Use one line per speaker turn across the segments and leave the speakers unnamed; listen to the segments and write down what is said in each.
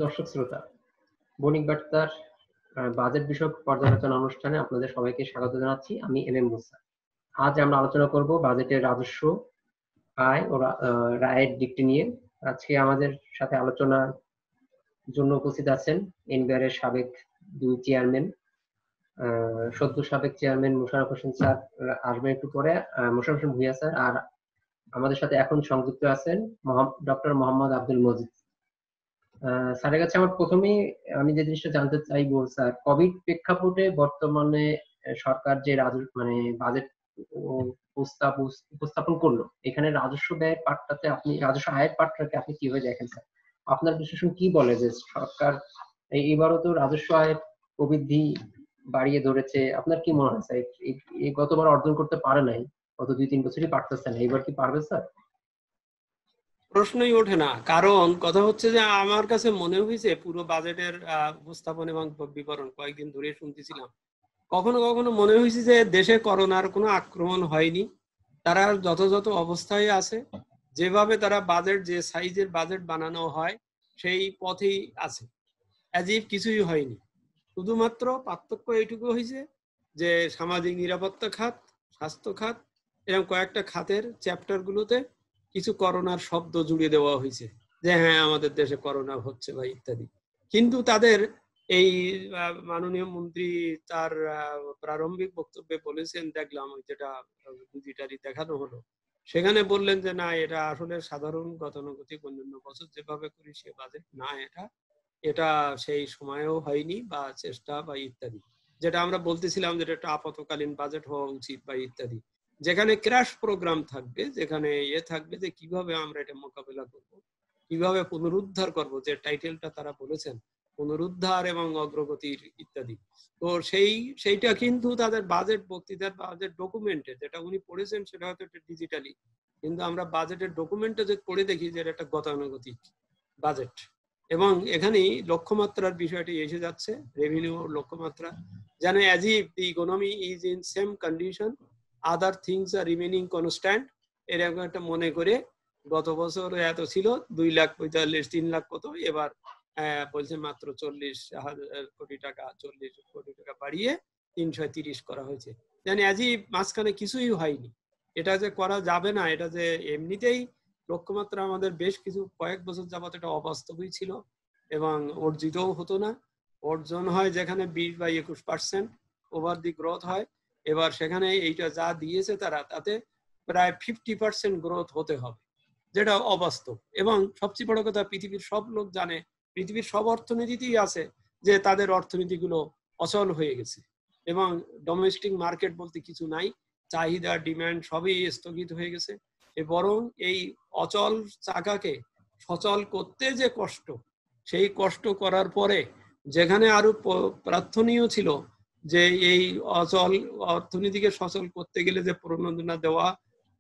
দর্শক শ্রোতা, বণিক বার্তার বাজেট বিষয়ক পর্যালোচনা অনুষ্ঠানে আপনাদের সবাইকে স্বাগত জানাচ্ছি। আমি এম মুসা। আজ আমরা আলোচনা করব বাজেটের রাজস্ব, আয় ও রায়ের দিকটি নিয়ে। আজকে আমাদের সাথে আলোচনার জন্য উপস্থিত আছেন এনবিআর এর সাবেক দুই চেয়ারম্যান, সদ্য সাবেক চেয়ারম্যান মোশাররফ হোসেন স্যার আসবেন একটু পরে, মোশাররফ হোসেন ভূঁইয়া স্যার, আর আমাদের সাথে এখন সংযুক্ত আছেন ডক্টর মোহাম্মদ আব্দুল মজিদ। স্যারের কাছে আমার প্রথমেই আমি যে জিনিসটা জানতে চাইবো স্যার, কোভিড প্রেক্ষাপটে বর্তমানে সরকার যে মানে বাজেট উপস্থাপন করলো, এখানে রাজস্ব ব্যয়ের পার্টটাতে আপনি, রাজস্ব আয়ের পার্টটাকে আপনি কিভাবে দেখেন স্যার? আপনার বিশ্লেষণ কি বলে যে সরকার এবারও তো রাজস্ব আয়ের প্রবৃদ্ধি বাড়িয়ে ধরেছে? আপনার কি মনে হয় স্যার, এই গতবার অর্জন করতে পারে নাই, গত 2-3 বছরই পারতেছে না, এবার কি পারবে স্যার?
প্রশ্নই ওঠে না, কারণ কথা হচ্ছে যে আমার কাছে মনে হয়েছে পুরো বাজেটের উপস্থাপন এবং বিবরণ কয়েকদিন ধরে শুনতেছিলাম, কখনো কখনো মনে হয়েছে যে দেশে করোনার কোনো আক্রমণ হয়নি, তারা যথাযথ অবস্থায় আছে, যেভাবে তারা বাজেট, যে সাইজের বাজেট বানানো হয় সেই পথেই আছে, অ্যাজ ইফ কিছুই হয়নি। শুধুমাত্র পার্থক্য এইটুকু হয়েছে যে সামাজিক নিরাপত্তা খাত, স্বাস্থ্য খাত এরকম কয়েকটা খাতের চ্যাপ্টারগুলোতে কিছু করোনার শব্দ জুড়ে দেওয়া হয়েছে, যে হ্যাঁ আমাদের দেশে করোনা হচ্ছে বা ইত্যাদি। কিন্তু তাদের এই মাননীয় মন্ত্রী তার প্রারম্ভিক বক্তব্যে বলেছেন, দেখলাম ওই যেটা ডিজিটালি দেখানো হলো, সেখানে বললেন যে না, এটা আসলে সাধারণ গতানুগতিক অন্যান্য বছর যেভাবে করি সে বাজেট না, এটা সেই সময়ও হয়নি বা চেষ্টা বা ইত্যাদি, যেটা আমরা বলতেছিলাম যেটা একটা আপাতকালীন বাজেট হওয়া উচিত বা ইত্যাদি, যেখানে ক্র্যাশ প্রোগ্রাম থাকবে, যেখানে থাকবে যে কিভাবে আমরা এটা মোকাবেলা করব, কিভাবে পুনরুদ্ধার করব, যে টাইটেলটা তারা বলেছেন পুনরুদ্ধার এবং অগ্রগতির ইত্যাদি। তো সেইটা কিন্তু তাদের বাজেট বক্তৃতার, বাজেট ডকুমেন্টে যেটা উনি পড়েছেন সেটা হয়তো ডিজিটালি, কিন্তু আমরা বাজেটের ডকুমেন্টে যে পড়ে দেখি যে এটা গতানুগতিক বাজেট। এবং এখানেই লক্ষ্যমাত্রার বিষয়টি এসে যাচ্ছে, রেভিনিউ লক্ষ্যমাত্রা, যেন as if the economy is in same condition, other things are remaining constant, এরকম একটা মনে করে গত বছর এত ছিল 2,45,000, 3 লাখ কত, এবার বলছে মাত্র 40,000 কোটি টাকা, 40 কোটি টাকা বাড়িয়ে 330 করা হয়েছে, যেন অ্যাজ ইফ মাঝখানে কিছুই হয়নি। এটা যে করা যাবে না, এটা যে এমনিতেই লক্ষ্যমাত্রা আমাদের বেশ কিছু কয়েক বছর যাবত এটা অবাস্তবই ছিল এবং অর্জিতও হতো না। অর্জন হয় যেখানে 20 বা 21% ওভার দি গ্রোথ হয়, এবার সেখানে এইটা যা দিয়েছে তারা, তাতে প্রায় 50% গ্রোথ হতে হবে, যেটা অবাস্তব। এবং সবচেয়ে বড় কথা, পৃথিবীর সব লোক জানে, পৃথিবীর সব অর্থনীতিতেই আছে যে তাদের অর্থনীতিগুলো অচল হয়ে গেছে এবং ডোমেস্টিক মার্কেট বলতে কিছু নাই, চাহিদা ডিমান্ড সবই স্থগিত হয়ে গেছে। বরং এই অচল চাকাকে সচল করতে যে কষ্ট, সেই কষ্ট করার পরে যেখানে আরো প্রার্থনীয় ছিল যে এই অচল অর্থনীতিকে সচল করতে গেলে যে প্রণোদনা দেওয়া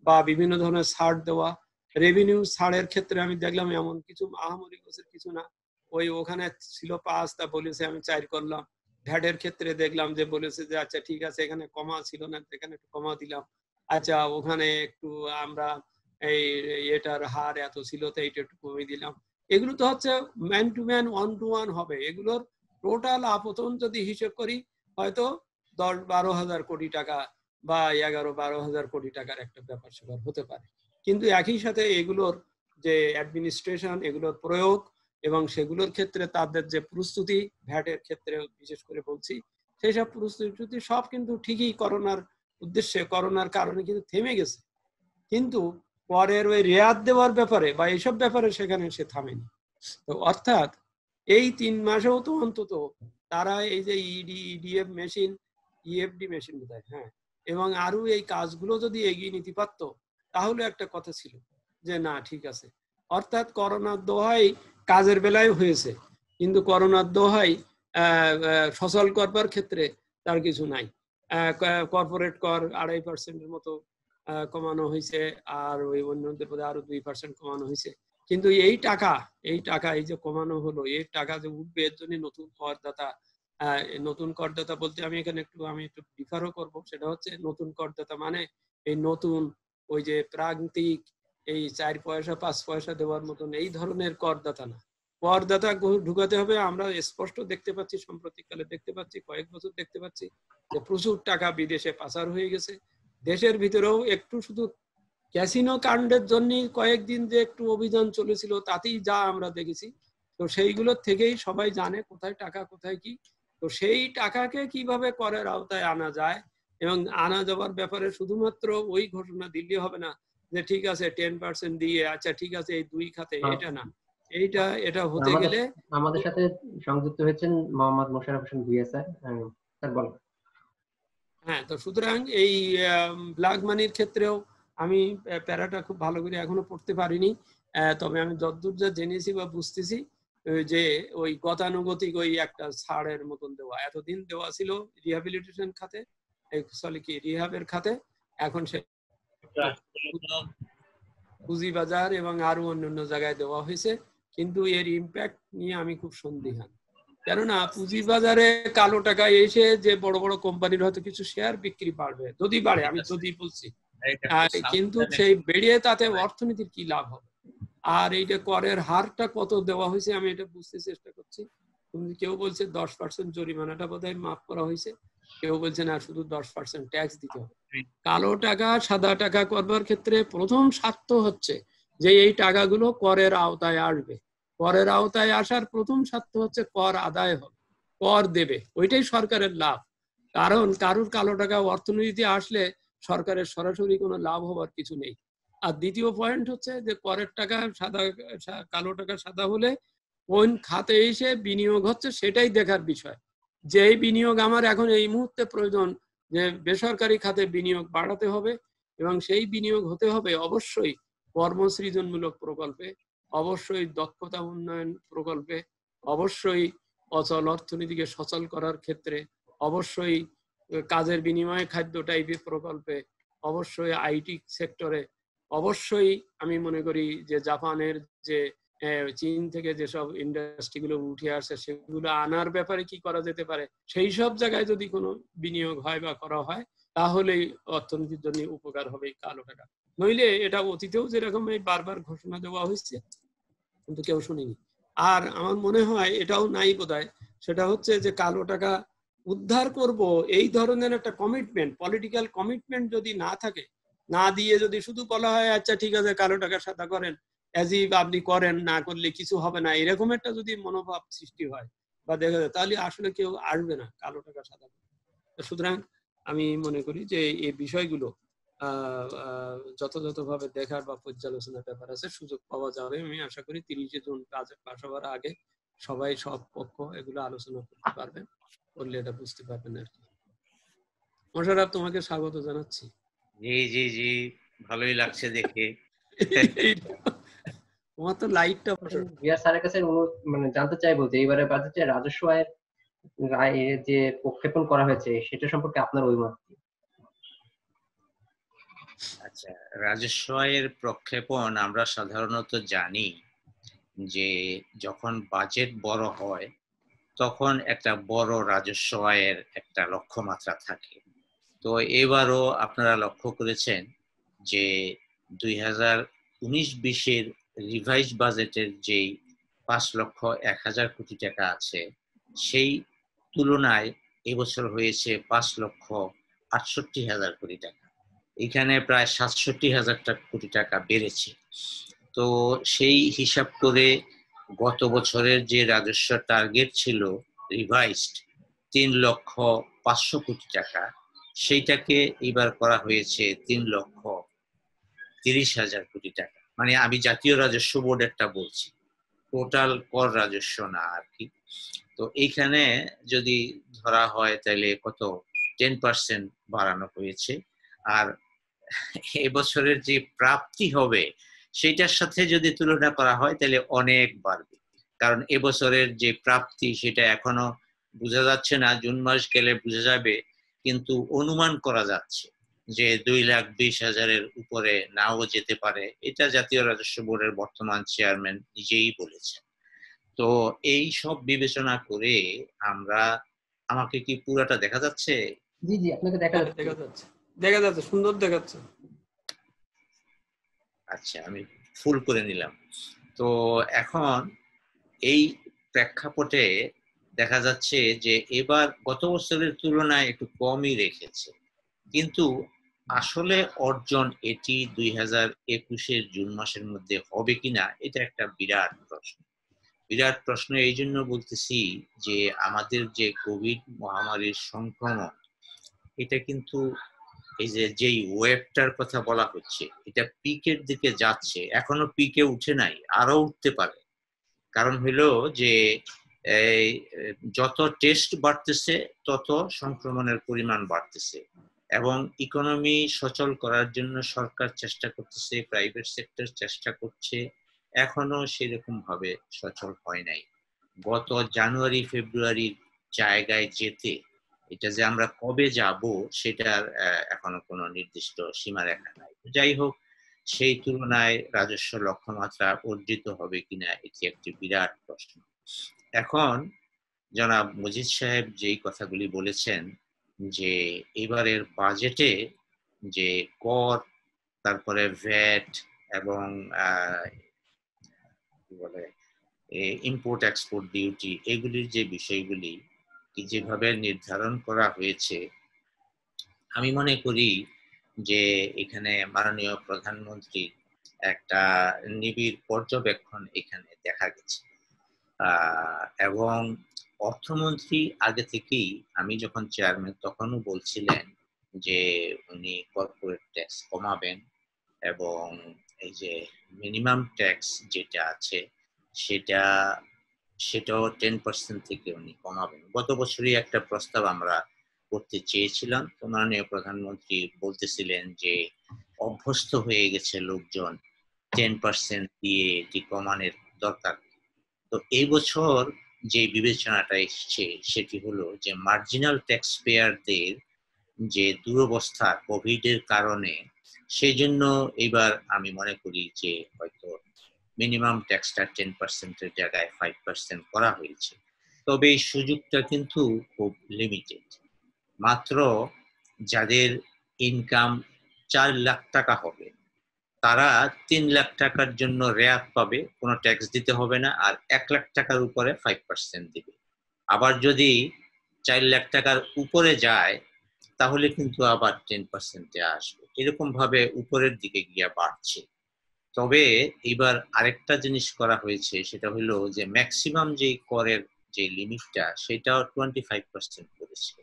বা বিভিন্ন ধরনের ছাড় দেওয়া, রেভিনিউ ছাড়ের ক্ষেত্রে আমি দেখলাম এমন কিছু আহামরি গোছের কিছু না, ওখানে ছিল 5, তা বলেছে আমি 4 করলাম। ভ্যাটের ক্ষেত্রে দেখলাম যে বলেছে যে আচ্ছা ঠিক আছে, এখানে কমা ছিল না, এখানে একটু কমা দিলাম, আচ্ছা ওখানে একটু আমরা এই এটার হার এত ছিল তো এইটা একটু কমিয়ে দিলাম। এগুলো তো হচ্ছে man to man, one to one হবে। এগুলোর টোটাল আপতন যদি হিসেব করি হয়তো 10-12 হাজার কোটি টাকা বা 11-12 হাজার কোটি টাকার একটা ব্যাপার স্যাপার হতে পারে। কিন্তু একই সাথে এগুলোর যে অ্যাডমিনিস্ট্রেশন, এগুলোর প্রয়োগ এবং সেগুলোর ক্ষেত্রে তাদের যে প্রস্তুতি, ভ্যাটের ক্ষেত্রে বিশেষ করে বলছি, সেই সব প্রস্তুতি সব কিন্তু ঠিকই করোনার উদ্দেশ্যে, করোনার কারণে কিন্তু থেমে গেছে, কিন্তু পরের ওই রেয়াত দেওয়ার ব্যাপারে বা এইসব ব্যাপারে সেখানে সে থামেনি। তো অর্থাৎ এই 3 মাসেও তো অন্তত তারা এই যে ED, EDF machine, EFD machine বোধহয়, হ্যাঁ, এবং আরো এই কাজগুলো যদি এগিয়ে নিতে পারত, তাহলে একটা কথা ছিল যে না ঠিক আছে। অর্থাৎ করোনার দোহাই কাজের বেলায় হয়েছে, কিন্তু করোনার দোহাই সচল করবার ক্ষেত্রে তার কিছু নাই। কর্পোরেট কর 2.5%-এর মতো কমানো হয়েছে, আর ওই অন্যদের পদে আরো 2% কমানো হয়েছে। কিন্তু এই টাকা এই যে কমানো হলো, এই টাকা যে উঠবে এর জন্য নতুন করদাতা বলতে আমি এখানে একটু ডিফারও করব। সেটা হচ্ছে নতুন করদাতা মানে এই নতুন ওই যে প্রান্তিক এই 4 পয়সা 5 পয়সা দেওয়ার মতন এই ধরনের করদাতা না, করদাতা ঢুকাতে হবে। আমরা স্পষ্ট দেখতে পাচ্ছি, সাম্প্রতিককালে দেখতে পাচ্ছি, কয়েক বছর দেখতে পাচ্ছি যে প্রচুর টাকা বিদেশে পাচার হয়ে গেছে। দেশের ভিতরেও একটু শুধু ক্যাসিনো কাণ্ডের জন্য কয়েকদিন যে একটু অভিযান চলেছিল, তাতেই যা আমরা দেখেছি। তো সেইগুলোর থেকেই সবাই জানে কোথায় টাকা, কোথায় কি। তো সেই টাকাকে কিভাবে করের আওতায় আনা যায়, এবং আনা যাওয়ার ব্যাপারে শুধুমাত্র ওই ঘোষণা দিলে হবে না যে ঠিক আছে 10% দিয়ে, আচ্ছা ঠিক আছে এই 2 খাতে, এটা না। এটা হতে গেলে
আমাদের সাথে সংযুক্ত হয়েছেন মোহাম্মদ মোশাররফ হোসেন ভুঁইয়া স্যার। স্যার বলেন।
হ্যাঁ, তো সুতরাং এই ব্ল্যাক মানির ক্ষেত্রেও আমি প্যারাটা খুব ভালো করে এখনো পড়তে পারিনি, তবে আমি যতদূর যা জেনেছি বা বুঝতেছি যে ওই গতানুগতিক ওই একটা ছাড়ের মতন দেওয়া, এতদিন দেওয়া ছিল রিহ্যাবিলিটেশন খাতে, সরি কি রিহাবের খাতে, এখন সে পুঁজিবাজার এবং আরো অন্যান্য জায়গায় দেওয়া হয়েছে। কিন্তু এর ইম্প্যাক্ট নিয়ে আমি খুব সন্দিহান, কেননা পুঁজিবাজারে কালো টাকা এসে যে বড় বড় কোম্পানির হয়তো কিছু শেয়ার বিক্রি বাড়বে, যদি বাড়ে, আমি যদি বলছি, কিন্তু সেই বেড়ে তাতে অর্থনীতির কি লাভ হবে? আর এইটা করের হারটা কত দেওয়া হয়েছে আমি এটা বুঝতে চেষ্টা করছি। কেউ বলছে 10% জরিমানাটা বোধহয় মাফ করা হয়েছে, কেউ বলছে না শুধু 10% ট্যাক্স দিতে হবে। কালো টাকা সাদা টাকা করবার ক্ষেত্রে প্রথম স্বার্থ হচ্ছে যে এই টাকাগুলো করের আওতায় আসবে। করের আওতায় আসার প্রথম স্বার্থ হচ্ছে কর আদায় হবে, কর দেবে, ওইটাই সরকারের লাভ। কারণ কারুর কালো টাকা অর্থনীতিতে আসলে সরকারের সরাসরি কোনো লাভ হবার কিছু নেই। আর দ্বিতীয় পয়েন্ট হচ্ছে যে করের টাকা সাদা, কালো টাকা সাদা হলে কোন খাতে এসে বিনিয়োগ হচ্ছে সেটাই দেখার বিষয়। যেই বিনিয়োগ আমার এখন এই মুহূর্তে প্রয়োজন, যে বেসরকারি খাতে বিনিয়োগ বাড়াতে হবে, এবং সেই বিনিয়োগ হতে হবে অবশ্যই কর্মসৃজনমূলক প্রকল্পে, অবশ্যই দক্ষতা উন্নয়ন প্রকল্পে, অবশ্যই অচল অর্থনীতিকে সচল করার ক্ষেত্রে, অবশ্যই কাজের বিনিময়ে খাদ্য টাইপের প্রকল্পে, অবশ্যই আইটি সেক্টরে, অবশ্যই আমি মনে করি যে জাপানের যে চীন থেকে যেসব ইন্ডাস্ট্রিগুলো উঠে আসছে সেগুলো আনার ব্যাপারে কি করা যেতে পারে, সেই সব জায়গায় যদি কোনো বিনিয়োগ হয় বা করা হয় তাহলেই অর্থনীতির জন্য উপকার হবে এই কালো টাকা। নইলে এটা অতীতেও যেরকম এই বারবার ঘোষণা দেওয়া হয়েছে কিন্তু কেউ শুনিনি। আর আমার মনে হয় এটাও নাই বোধহয়, সেটা হচ্ছে যে কালো টাকা উদ্ধার করব এই ধরনের একটা কমিটমেন্ট, পলিটিক্যাল কমিটমেন্ট যদি না থাকে, না দিয়ে যদি শুধু বলা হয় আচ্ছা ঠিক আছে কালো টাকা সাদা করেন, আপনি করেন, না করলে কিছু হবে না, এরকম একটা যদি মনোভাব সৃষ্টি হয় বা দেখা যায়, তাহলে আসলে কেউ আসবে না কালো টাকা সাদা। সুতরাং আমি মনে করি যে এই বিষয়গুলো যথাযথভাবে দেখার বা পর্যালোচনার ব্যাপার আছে, সুযোগ পাওয়া যাবে। আমি আশা করি 30 জুন কাজে পাশ হওয়ার আগে সবাই, সব পক্ষ এগুলো আলোচনা করতে পারবেন, করলে এটা বুঝতে পারবেন আর কি। মোশাররফ, তোমাকে স্বাগত জানাচ্ছি।
জি জি জি, ভালোই লাগছে দেখে।
তোমার তো লাইটটা
ভুঁইয়া স্যারের কাছে মানে জানতে চাইবো যে এইবারে বাজেটে রাজস্ব আয়ের যে প্রক্ষেপণ করা হয়েছে সেটা সম্পর্কে আপনার অভিমত কি?
আচ্ছা, রাজস্ব আয়ের প্রক্ষেপণ আমরা সাধারণত জানি যে যখন বাজেট বড় হয় তখন একটা বড় রাজস্ব আয়ের একটা লক্ষ্যমাত্রা থাকে। তো এবারও আপনারা লক্ষ্য করেছেন যে 2019-20 রিভাইজ বাজেটের যেই 5,01,000 কোটি টাকা আছে সেই তুলনায় এবছর হয়েছে 5,68,000 কোটি টাকা। এখানে প্রায় 67,000 কোটি টাকা বেড়েছে। তো সেই হিসাব করে গত বছরের যে রাজস্ব টার্গেট ছিল রিভাইজড 3,05,000 কোটি টাকা, সেইটাকে এবার করা হয়েছে 3,30,000 কোটি টাকা। মানে আমি জাতীয় রাজস্ব বোর্ডেরটা বলছি, টোটাল কর রাজস্ব না আর কি। তো এইখানে যদি ধরা হয় তাহলে কত 10% বাড়ানো হয়েছে। আর এবছরের যে প্রাপ্তি হবে সেটার সাথে যদি তুলনা করা হয় তাহলে অনেক বাড়বে, কারণ এবছরের যে প্রাপ্তি সেটা এখনো বোঝা যাচ্ছে না, জুন মাস গেলে বোঝা যাবে, কিন্তু অনুমান করা যাচ্ছে যে 2,20,000-এর উপরে নাও যেতে পারে। এটা জাতীয় রাজস্ব বোর্ডের বর্তমান চেয়ারম্যান নিজেই বলেছেন। তো এই সব বিবেচনা করে আমরা, আমাকে কি পুরাটা দেখা যাচ্ছে?
জি জি, আপনাকে দেখা
যাচ্ছে, সুন্দর দেখাচ্ছে।
আচ্ছা, আমি ফুল করে নিলাম। তো এখন এই প্রেক্ষাপটে দেখা যাচ্ছে যে এবার গত বছরের তুলনায় একটু কমই রেখেছে, কিন্তু আসলে অর্জন এটি 2021-এর জুন মাসের মধ্যে হবে কিনা এটা একটা বিরাট প্রশ্ন। বিরাট প্রশ্ন এই জন্য বলতেছি যে আমাদের যে কোভিড মহামারীর সংক্রমণ, এটা কিন্তু এই যে যেই ওয়েবটার কথা বলা হচ্ছে এটা পিকের দিকে যাচ্ছে, এখনো পিকে উঠে নাই, আরো উঠতে পারে। কারণ হইলো যে এই যত টেস্ট বাড়তেছে তত সংক্রমণের পরিমাণ বাড়তেছে, এবং ইকোনমি সচল করার জন্য সরকার চেষ্টা করতেছে, প্রাইভেট সেক্টর চেষ্টা করছে, এখনো সেরকম ভাবে সচল হয় নাই। গত জানুয়ারি ফেব্রুয়ারির জায়গায় যেতে এটা যে আমরা কবে যাব সেটার এখনো কোনো নির্দিষ্ট সীমারেখা নাই। যাই হোক, সেই তুলনায় রাজস্ব লক্ষ্যমাত্রা অর্জিত হবে কিনা এটি একটি বিরাট প্রশ্ন। এখন জনাব মজিদ সাহেব যেই কথাগুলি বলেছেন যে এবারের বাজেটে যে কর, তারপরে ভ্যাট এবং কি বলে ইম্পোর্ট এক্সপোর্ট ডিউটি, এগুলির যে বিষয়গুলি যেভাবে নির্ধারণ করা হয়েছে, আমি মনে করি যে এখানে মাননীয় প্রধানমন্ত্রী একটা নিবিড় পর্যবেক্ষণ এখানে দেখা গেছে। এবং অর্থমন্ত্রী আগে থেকেই, আমি যখন চেয়ারম্যান তখনও বলছিলেন যে উনি কর্পোরেট ট্যাক্স কমাবেন এবং এই যে মিনিমাম ট্যাক্স যেটা আছে সেটাও 10% থেকে উনি কমাবেন। গত বছরই একটা প্রস্তাব আমরা করতে চেয়েছিলাম, তো মাননীয় প্রধানমন্ত্রী বলতেছিলেন যে অভ্যস্ত হয়ে গেছে লোকজন, 10% দিয়ে এটি কমানোর দরকার। তো এই বছর যে বিবেচনাটা এসছে সেটি হলো যে মার্জিনাল ট্যাক্স পেয়ারদের যে দুরবস্থা কোভিড এর কারণে, সেই জন্য এবার আমি মনে করি যে হয়তো মিনিমাম ট্যাক্সটা 10% এর জায়গায় 5% করা হয়েছে। তবে এই সুযোগটা কিন্তু খুব লিমিটেড। মাত্র যাদের ইনকাম 4 লাখ টাকা হবে তারা 3 লাখ টাকার জন্য রেয়াত পাবে, কোনো ট্যাক্স দিতে হবে না, আর 1 লাখ টাকার উপরে 5% দিবে। আবার যদি 4 লাখ টাকার উপরে যায় তাহলে কিন্তু আবার 10%-এ আসবে। এরকম ভাবে উপরের দিকে গিয়ে বাড়ছে। তবে এবার আরেকটা জিনিস করা হয়েছে, সেটা হলো যে ম্যাক্সিমাম যে করের যে লিমিটটা সেটাও 25% করেছে,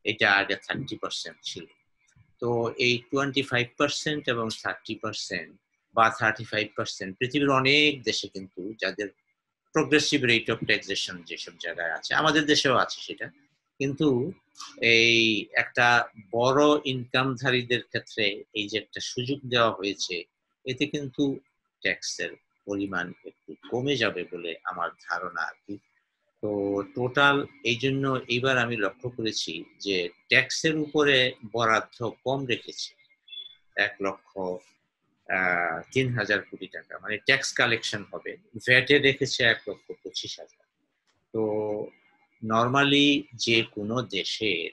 এটা আগে 30% ছিল। তো এই 25% এবং 30% বা 35% পৃথিবীর অনেক দেশে কিন্তু, যাদের প্রোগ্রেসিভ রেট অফ ট্যাক্সেশন যেসব জায়গায় আছে, আমাদের দেশেও আছে সেটা, কিন্তু এই একটা বড় ইনকামধারীদের ক্ষেত্রে এই যে একটা সুযোগ দেওয়া হয়েছে, এতে কিন্তু ট্যাক্সের পরিমাণ একটু কমে যাবে বলে আমার ধারণা আর কি। তো টোটাল এই জন্য এইবার আমি লক্ষ্য করেছি যে ট্যাক্সের উপরে বরাদ্দ কম রেখেছে, 1,03,000 কোটি টাকা, মানে ট্যাক্স কালেকশন হবে। ভ্যাটে রেখেছে 1,25,000। তো নর্মালি যে কোনো দেশের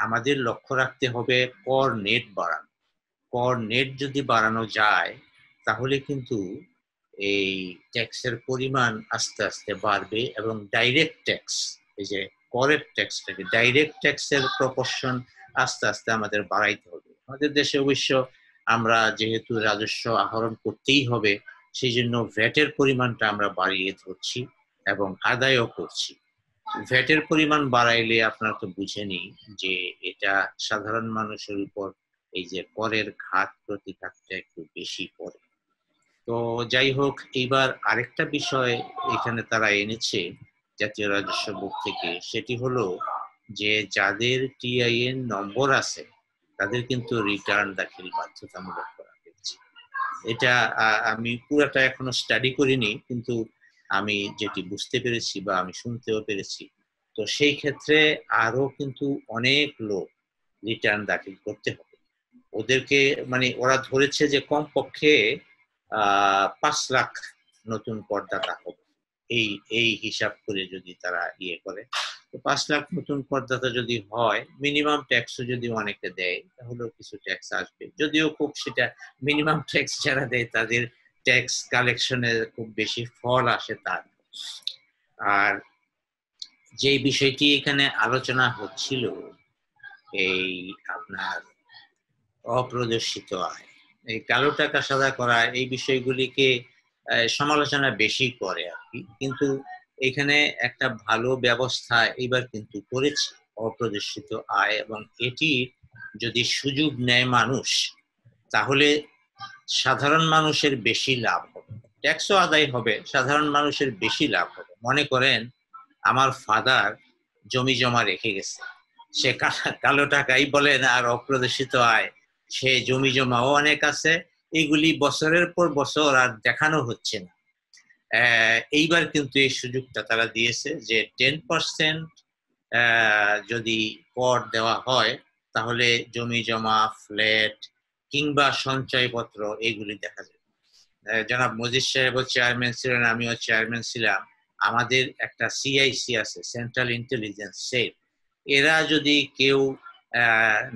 আমাদের লক্ষ্য রাখতে হবে কর নেট বাড়ানো। কর নেট যদি বাড়ানো যায় তাহলে কিন্তু এই ট্যাক্সের পরিমাণ আস্তে আস্তে বাড়বে, এবং ডাইরেক্ট ট্যাক্স, এই যে করের ট্যাক্সটাকে, ডাইরেক্ট ট্যাক্সের প্রপোর্শন আস্তে আস্তে আমাদের বাড়াইতে হবে। আমাদের দেশে অবশ্য আমরা যেহেতু রাজস্ব আহরণ করতেই হবে, সেই জন্য ভ্যাটের পরিমাণটা আমরা বাড়িয়ে ধরছি এবং আদায়ও করছি। ভ্যাটের পরিমাণ বাড়াইলে আপনারা তো বুঝেনি যে এটা সাধারণ মানুষের উপর এই যে করের ঘাত প্রতিঘাতটা একটু বেশি পড়ে। তো যাই হোক, এইবার আরেকটা বিষয় এখানে তারা এনেছে জাতীয় রাজস্ব বোর্ড থেকে, সেটি হলো যে যাদের টিআইএন নম্বর আছে তাদের কিন্তু রিটার্ন দাখিল বাধ্যতামূলক করা হয়েছে। এটা আমি পুরোটা এখনো স্টাডি করিনি, কিন্তু আমি যেটি বুঝতে পেরেছি বা আমি শুনতেও পেরেছি, তো সেই ক্ষেত্রে আরো কিন্তু অনেক লোক রিটার্ন দাখিল করতে হবে। ওদেরকে মানে ওরা ধরেছে যে কমপক্ষে 5 লাখ নতুন করদাতা হবে, এই হিসাব করে যদি তারা ইয়ে করে, তো 5 লাখ নতুন করদাতা যদি হয়, মিনিমাম ট্যাক্সও যদি অনেকে দেয় তাহলেও কিছু ট্যাক্স আসবে, যদিও খুব সেটা মিনিমাম ট্যাক্স যারা দেয় তাদের ট্যাক্স কালেকশনে খুব বেশি ফল আসে তার। আর যে বিষয়টি এখানে আলোচনা হচ্ছিল, এই আপনার অপ্রদর্শিত আয়, এই কালো টাকা সাদা করা, এই বিষয়গুলিকে সমালোচনা বেশি করে আর কি। কিন্তু এখানে একটা ভালো ব্যবস্থা এবার কিন্তু করেছে অপ্রদর্শিত আয়, এবং এটির যদি সুযোগ নেয় মানুষ, তাহলে সাধারণ মানুষের বেশি লাভ হবে, ট্যাক্সও আদায় হবে, সাধারণ মানুষের বেশি লাভ হবে। মনে করেন আমার ফাদার জমি জমা রেখে গেছে, সে কালো টাকাই বলেন আর অপ্রদর্শিত আয়, সে জমি জমাও অনেক আছে, এইগুলি বছরের পর বছর আর দেখানো হচ্ছে না। এইবার কিন্তু এই সুযোগটা তারা দিয়েছে যে 10% যদি কর দেওয়া হয়, তাহলে জমি জমা, ফ্ল্যাট কিংবা সঞ্চয়পত্র এগুলি দেখা যাবে। জনাব মজিদ সাহেবও চেয়ারম্যান ছিলেন, আমিও চেয়ারম্যান ছিলাম। আমাদের একটা সিআইসি আছে, সেন্ট্রাল ইন্টেলিজেন্স সেল। এরা যদি কেউ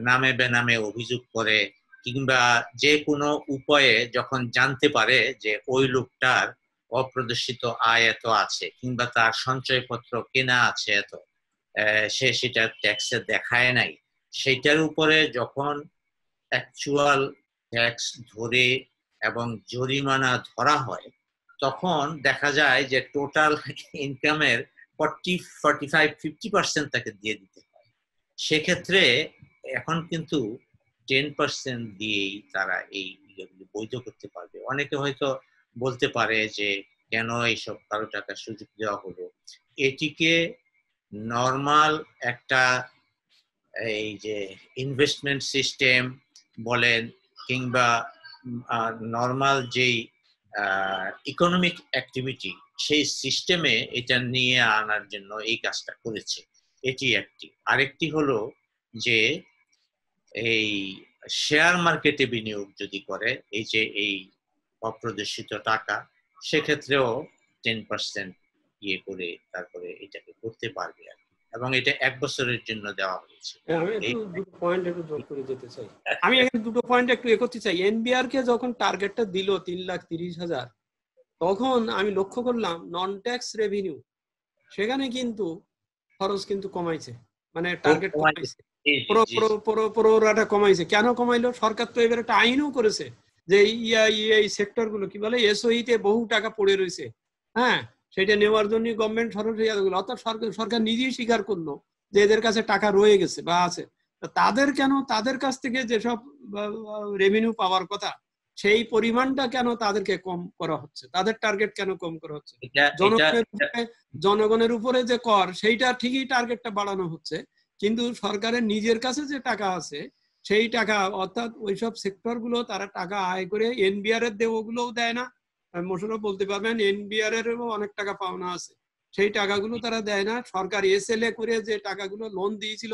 নামে বেনামে অভিযোগ করে কিংবা যে কোনো উপায়ে যখন জানতে পারে যে ওই লোকটার অপ্রদর্শিত আয় এত আছে কিংবা তার সঞ্চয়পত্র কেনা আছে এত, সে সেটা ট্যাক্সে দেখায় নাই, সেটার উপরে যখন অ্যাকচুয়াল ট্যাক্স ধরে এবং জরিমানা ধরা হয়, তখন দেখা যায় যে টোটাল ইনকামের 40, 45, 50% তাকে দিয়ে দিতে হয়। সেক্ষেত্রে এখন কিন্তু 10% দিয়েই তারা এই ইয়েগুলি বৈধ করতে পারবে। অনেকে হয়তো বলতে পারে যে কেন এইসব কালো টাকার সুযোগ দেওয়া হলো। এটিকে নর্মাল একটা এই যে ইনভেস্টমেন্ট সিস্টেম বলেন কিংবা নর্মাল যেই ইকোনমিক অ্যাক্টিভিটি, সেই সিস্টেমে এটা নিয়ে আনার জন্য এই কাজটা করেছে। এটি একটি। আরেকটি হলো যে এই শেয়ার মার্কেটে বিনিয়োগ যদি করে এই যে এই অপ্রদর্শিত টাকা, সেক্ষেত্রেও 10% ইয়ে করে তারপরে এটাকে করতে পারবে আর কি। এবং এটা 1 বছরের জন্য দেওয়া হয়েছে।
আমি একটু দুটো পয়েন্ট একটু যোগ করে যেতে চাই। আমি এখানে দুটো পয়েন্ট একটু করতে চাই। এনবিআর কে যখন টার্গেটটা দিল 3,30,000, তখন আমি লক্ষ্য করলাম নন ট্যাক্স রেভিনিউ সেখানে কিন্তু খরচ কিন্তু কমাইছে, মানে টার্গেট কমাইছে, পুরোটা কমাইছে। কেন কমাইলো? সরকার তো এবার একটা আইনও করেছে যে এই সেক্টর গুলো কি বলে এসওই তে বহু টাকা পড়ে রয়েছে, হ্যাঁ, সেটা নেওয়ার জন্য গভর্নমেন্ট সরাসরি, অর্থাৎ সরকার নিজেই স্বীকার করলো যে এদের কাছে টাকা রয়ে গেছে বা আছে। তাদের কেন, তাদের কাছ থেকে যেসব রেভিনিউ পাওয়ার কথা সেই পরিমাণটা কেন তাদেরকে কম করা হচ্ছে, তাদের টার্গেট কেন কম করা হচ্ছে? জনগণের উপরে যে কর সেইটা ঠিকই টার্গেটটা বাড়ানো হচ্ছে, কিন্তু সরকারের নিজের কাছে যে টাকা আছে সেই টাকা, অর্থাৎ ওইসব সেক্টর গুলো তারা টাকা আয় করে এনবিআর এর দেওয়াগুলোও দেয় না। মোশাররফ বলতে পারবেন এনবিআর এর অনেক টাকা পাওনা আছে, সেই টাকাগুলো তারা দেয় না। সরকার এসএলএ করে যে টাকাগুলো লোন দিয়েছিল,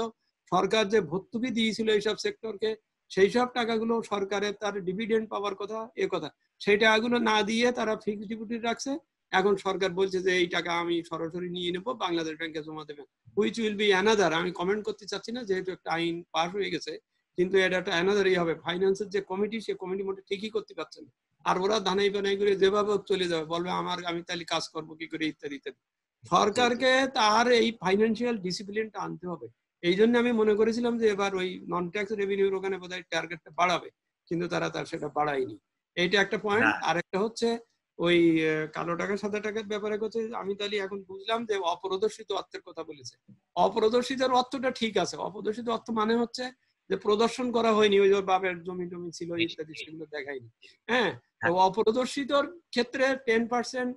সরকার যে ভর্তুকি দিয়েছিল এইসব সেক্টরকে, সেই সব টাকাগুলো সরকারের তার ডিভিডেন্ড পাওয়ার কথা, এ কথা, সেই টাকাগুলো না দিয়ে তারা ফিক্সড ডিপোজিট রাখছে। এখন সরকার বলছে যে এই টাকা আমি সরাসরি নিয়ে নেবো, বাংলাদেশ ব্যাংকে জমা দেবেন, হুইচ উইল বি অ্যানাদার, আমি কমেন্ট করতে চাচ্ছি না যেহেতু একটা আইন পাস হয়ে গেছে, কিন্তু এটা একটা অ্যানাদারই হবে। ফাইন্যান্সের যে কমিটি, সেই কমিটি মোটে ঠিকই করতে পারছে না, আর ওরা ধানাই বানাই করে যেভাবে চলে যাবে, বলবে আমি তাহলে কাজ করবো কি করে, ইত্যাদি ইত্যাদি। সরকারকে তার এই ফাইন্যান্সিয়াল ডিসিপ্লিনটা আনতে হবে। এই জন্য আমি মনে করেছিলাম যে এবার ওই নন ট্যাক্স রেভিনিউর ওখানে বোধহয় টার্গেটটা বাড়াবে, কিন্তু তারা সেটা বাড়ায়নি। এইটা একটা পয়েন্ট। আর একটা হচ্ছে ওই কালো টাকা সাদা টাকার ব্যাপারে হচ্ছে, আমি তাহলে এখন বুঝলাম যে অপ্রদর্শিত অর্থের কথা বলেছে। অপ্রদর্শিতের অর্থটা ঠিক আছে, অপ্রদর্শিত অর্থ মানে হচ্ছে যে প্রদর্শন করা হয়নি, ওই যে বাপের জমি টমি ছিল ইত্যাদি, সেগুলো দেখায়নি। হ্যাঁ, অপ্রদর্শিতর ক্ষেত্রে 10%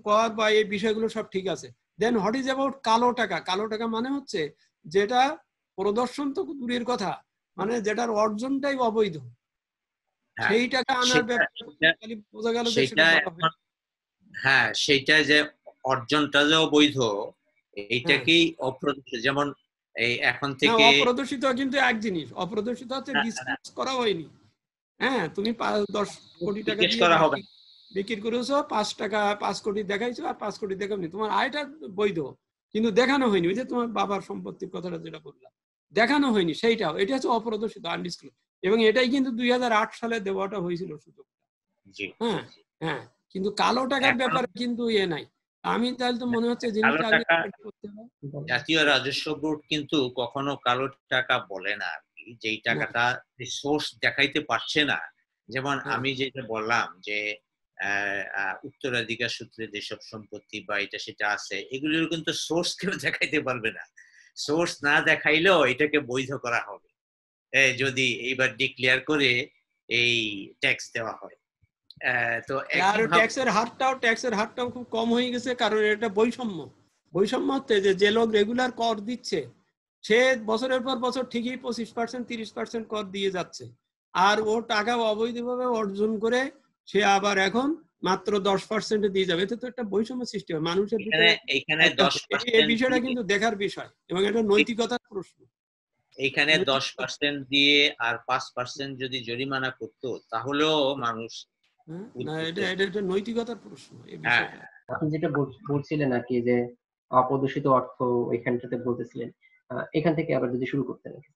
কর বা এই বিষয়গুলো সব ঠিক আছে। দেন হোয়াট ইজ অ্যাবাউট কালো টাকা? কালো টাকা মানে হচ্ছে যেটা প্রদর্শন তো দূরের কথা, মানে যেটার অর্জনটাই অবৈধ, সেই টাকা আনার ব্যাপারে বোঝা গেল যে সেটা
হ্যাঁ, সেইটা যে অর্জনটা যে অবৈধ, এইটাকেই অপ্রদর্শিত। যেমন এই এখন থেকে
অপ্রদর্শিত কিন্তু এক জিনিস, অপ্রদর্শিত হচ্ছে ডিসক্লোজ করা হয়নি। হ্যাঁ, তুমি 10 কোটি টাকা দিয়ে বিক্রি করেছো, 5 কোটি দেখাইছো আর 5 কোটি দেখাওনি, তোমার আয়টা বৈধ, কিন্তু দেখানো হয়নি। ওই যে তোমার বাবার সম্পত্তির কথাটা যেটা বললাম, দেখানো হয়নি, সেইটাও এটা হচ্ছে অপ্রদর্শিত, আনডিসক্লোজ। এবং এটাই কিন্তু 2008 সালে দেওয়াটা হয়েছিল সুযোগটা। হ্যাঁ, হ্যাঁ, কিন্তু কালো টাকার
এখন
ব্যাপারে কিন্তু নাই। আমি তাহলে তো মনে হচ্ছে
কালো
জিনিসটা আগে
টাকা,
করতে হবে।
জাতীয় রাজস্ব বোর্ড কিন্তু কখনো কালো টাকা বলে না আর কি, যেই
না,
টাকাটা সোর্স দেখাইতে পারছে না। যেমন
হ্যাঁ,
আমি যেটা বললাম যে উত্তরাধিকার সূত্রে যেসব সম্পত্তি বা এটা সেটা আছে, এগুলোর কিন্তু সোর্স কেউ দেখাইতে পারবে না। সোর্স না দেখাইলেও এটাকে বৈধ করা হবে যদি এইবার ডিক্লেয়ার করে এই ট্যাক্স দেওয়া হয়। তো
আর
একইভাবে
ট্যাক্সের হারটাও খুব কম হয়ে গেছে, কারণ এটা বৈষম্য হচ্ছে যে লোক রেগুলার কর দিচ্ছে সে বছরের পর বছর ঠিকই 25% 30% কর দিয়ে যাচ্ছে, আর ও টাকা অবৈধভাবে অর্জন করে সে আবার এখন মাত্র 10% দিয়ে যাবে। এতে তো একটা বৈষম্য সৃষ্টি হয় মানুষের
এখানে
ভিতরে।
এখানে
এই
10%
বিষয়টা
দিয়ে
কিন্তু দেখার বিষয় এবং এটা নৈতিকতার প্রশ্ন।
এইখানে 10% দিয়ে আর 5% যদি জরিমানা করতো তাহলেও মানুষ
হ্যাঁ, না,
উদ্বুদ্ধ
এটা
হতো।
এটা একটা নৈতিকতার প্রশ্ন এই
হ্যাঁ,
বিষয়টা।
আপনি যেটা বলছিলেন আর কি, যে অপ্রদর্শিত অর্থ এখানটাতে বলতেছিলেন, এখান থেকে আবার যদি শুরু করতেন আর কি।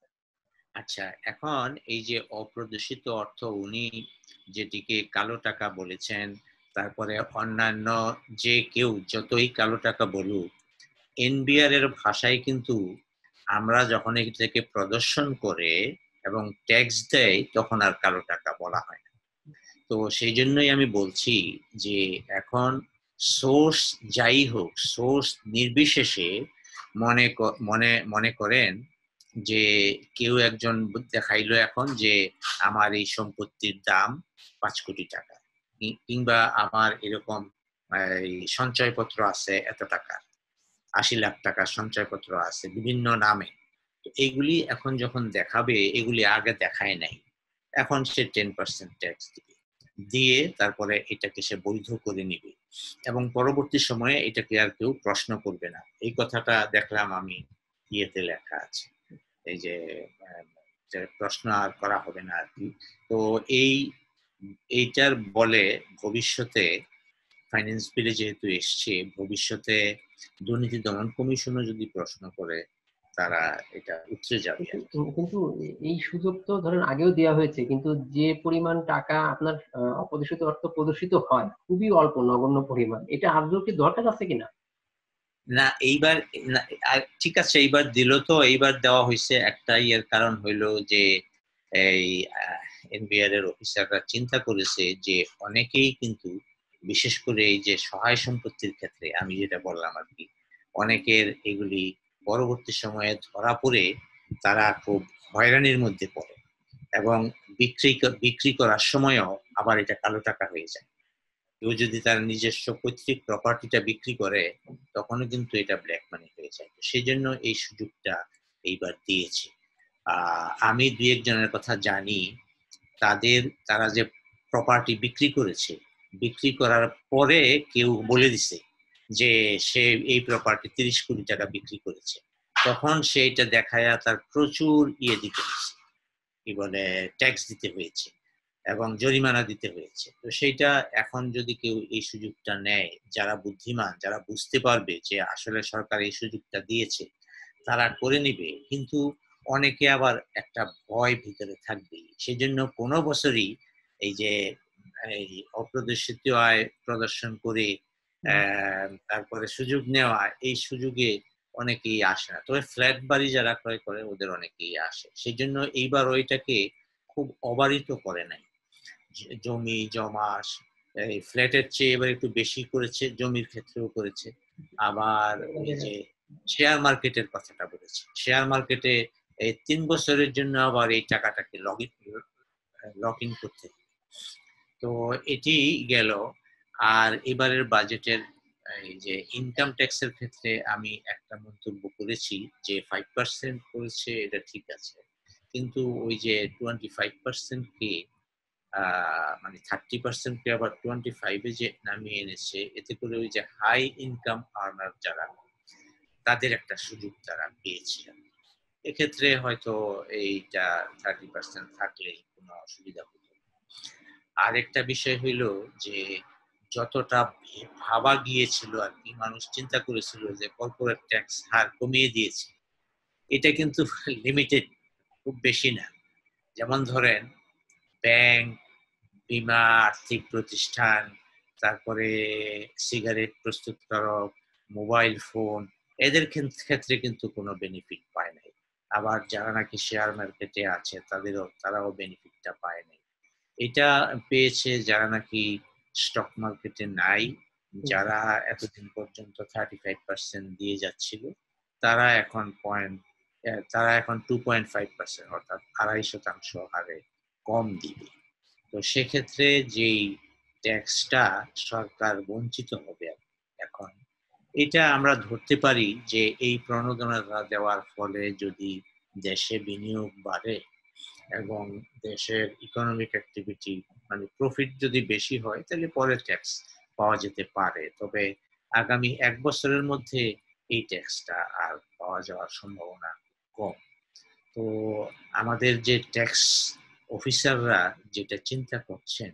আচ্ছা, এখন এই যে অপ্রদর্শিত অর্থ উনি যেটিকে কালো টাকা বলেছেন, তারপরে অন্যান্য যে কেউ যতই কালো টাকা বলুক, এনবিআর এর ভাষায় কিন্তু আমরা যখন এটাকে প্রদর্শন করে এবং ট্যাক্স দেয় তখন আর কালো টাকা বলা হয় না। তো সেই জন্যই আমি বলছি যে এখন সোর্স যাই হোক, সোর্স নির্বিশেষে মনে করেন যে কেউ একজন দেখাইলো এখন যে আমার এই সম্পত্তির দাম 5 কোটি টাকা, কিংবা আমার এরকম এই সঞ্চয়পত্র আছে এত টাকা, 80 লাখ টাকার সঞ্চয়পত্র আছে বিভিন্ন নামে। তো এইগুলি এখন যখন দেখাবে, এগুলি আগে দেখায় নাই, এখন সে 10% ট্যাক্স দিবে, দিয়ে তারপরে এটাকে সে বৈধ করে নিবে এবং পরবর্তী সময়ে এটাকে আর কেউ প্রশ্ন করবে না। এই কথাটা দেখলাম আমি ইয়েতে লেখা আছে, এই যে প্রশ্ন আর করা হবে না আর কি। তো এইটার বলে ভবিষ্যতে ফাইন্যান্স বিলে যেহেতু এসছে, ভবিষ্যতে দুর্নীতি দমন কমিশনও যদি প্রশ্ন করে তারা এটা উতরে যাবে আর কি।
কিন্তু এই সুযোগ তো ধরেন আগেও দেওয়া হয়েছে, কিন্তু যে পরিমাণ টাকা আপনার অপ্রদর্শিত অর্থ প্রদর্শিত হয় খুবই অল্প, নগণ্য পরিমাণ। এটা আদৌ কি দরকার আছে কিনা?
না এইবার ঠিক আছে, এইবার দিল, তো এইবার দেওয়া হয়েছে একটা ইয়ের কারণ হইলো যে এই এনবিআর এর অফিসাররা চিন্তা করেছে যে অনেকেই কিন্তু, বিশেষ করে এই যে সহায় সম্পত্তির ক্ষেত্রে আমি যেটা বললাম আর কি, অনেকের এগুলি পরবর্তী সময়ে ধরা পড়ে তারা খুব হয়রানির মধ্যে পড়ে এবং বিক্রি করার সময়ও আবার এটা কালো টাকা হয়ে যায়। কেউ যদি তার নিজস্ব পৈতৃক প্রপার্টিটা বিক্রি করে তখনও কিন্তু এটা ব্ল্যাক মানি হয়ে যায়। সেই জন্য এই সুযোগটা এইবার দিয়েছে। আমি দুই একজনের কথা জানি, তারা যে প্রপার্টি বিক্রি করেছে, বিক্রি করার পরে কেউ বলে দিছে যে সে এই প্রপার্টি 30 কোটি টাকা বিক্রি করেছে, তখন সে এটা দেখায় তার প্রচুর দিতে হয়েছে, কি বলে ট্যাক্স দিতে হয়েছে এবং জরিমানা দিতে হয়েছে। তো সেইটা এখন যদি কেউ এই সুযোগটা নেয়, যারা বুদ্ধিমান, যারা বুঝতে পারবে যে আসলে সরকার এই সুযোগটা দিয়েছে, তারা করে নিবে। কিন্তু অনেকে আবার একটা ভয় ভিতরে থাকবে, সেই জন্য কোনো বছরই এই যে এই অপ্রদর্শিত আয় প্রদর্শন করে তারপরে সুযোগ নেওয়া, এই সুযোগে অনেকেই আসে না। তবে ফ্ল্যাট বাড়ি যারা ক্রয় করে ওদের অনেকেই আসে। সেই জন্য এইবার ওইটাকে খুব অবারিত করে নাই। জমি জমা এই ফ্ল্যাটের চেয়ে এবার একটু বেশি করেছে, জমির ক্ষেত্রেও করেছে। আবার ওই যে শেয়ার মার্কেটের কথাটা বলেছে, শেয়ার মার্কেটে এই 3 বছরের জন্য আবার এই টাকাটাকে লক ইন করতে। তো এটি গেল। আর এবারের বাজেটের এই যে ইনকাম ট্যাক্সের ক্ষেত্রে আমি একটা মন্তব্য করেছি যে 5% করেছে, এটা ঠিক আছে, কিন্তু ওই যে 25% কে মানে 30% কে আবার 25 এ যে নামিয়ে এনেছে, এতে করে ওই যে হাই ইনকাম আর্নার যারা, তাদের একটা সুযোগ তারা পেয়েছে। এক্ষেত্রে হয়তো এইটা 30% থাকলে কোনো অসুবিধা হতো। আরেকটা বিষয় হইল যে যতটা ভাবা গিয়েছিল আর কি, মানুষ চিন্তা করেছিল যে কর্পোরেট ট্যাক্স হার কমিয়ে দিয়েছে, এটা কিন্তু লিমিটেড, খুব বেশি না। যেমন ধরেন ব্যাংক, বীমা, আর্থিক প্রতিষ্ঠান, তারপরে সিগারেট প্রস্তুতকারক, মোবাইল ফোন, এদের ক্ষেত্রে কিন্তু কোনো বেনিফিট পায় নাই। আবার যারা নাকি শেয়ার মার্কেটে আছে তারাও বেনিফিটটা পায় নাই। এটা পেয়েছে যারা নাকি স্টক মার্কেটে নাই, যারা এতদিন পর্যন্ত 35% দিয়ে যাচ্ছিল, তারা এখন 2.5%, অর্থাৎ 2.5% হারে কম দিবে। তো সেক্ষেত্রে যেই ট্যাক্সটা সরকার বঞ্চিত হবে এখন, এটা আমরা ধরতে পারি যে এই প্রণোদনা দেওয়ার ফলে যদি দেশে বিনিয়োগ বাড়ে এবং দেশের ইকোনমিক অ্যাক্টিভিটি মানে প্রফিট যদি বেশি হয়, তাহলে পরে ট্যাক্স পাওয়া যেতে পারে। তবে আগামী 1 বছরের মধ্যে এই ট্যাক্সটা আর পাওয়া যাওয়ার সম্ভাবনা কম। তো আমাদের যে ট্যাক্স অফিসাররা যেটা চিন্তা করছেন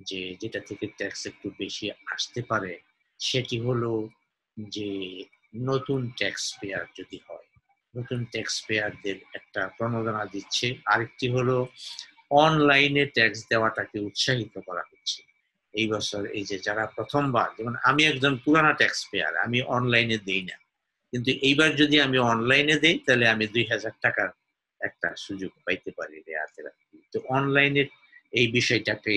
যে যেটা থেকে ট্যাক্স একটু বেশি আসতে পারে, সেটি হলো যে নতুন ট্যাক্স পেয়ার যদি হয়, নতুন ট্যাক্স পেয়ারদের একটা প্রণোদনা দিচ্ছে। আরেকটি হলো অনলাইনে ট্যাক্স দেওয়াটাকে উৎসাহিত করা হচ্ছে। এই বছর এই যে যারা প্রথমবার, যেমন আমি একজন পুরানা ট্যাক্স পেয়ার, আমি অনলাইনে দেই না, কিন্তু এইবার যদি আমি অনলাইনে দেই তাহলে আমি 2000 টাকার একটা সুযোগ পাইতে পারি রেয়াতের। তো অনলাইনে এই বিষয়টাকে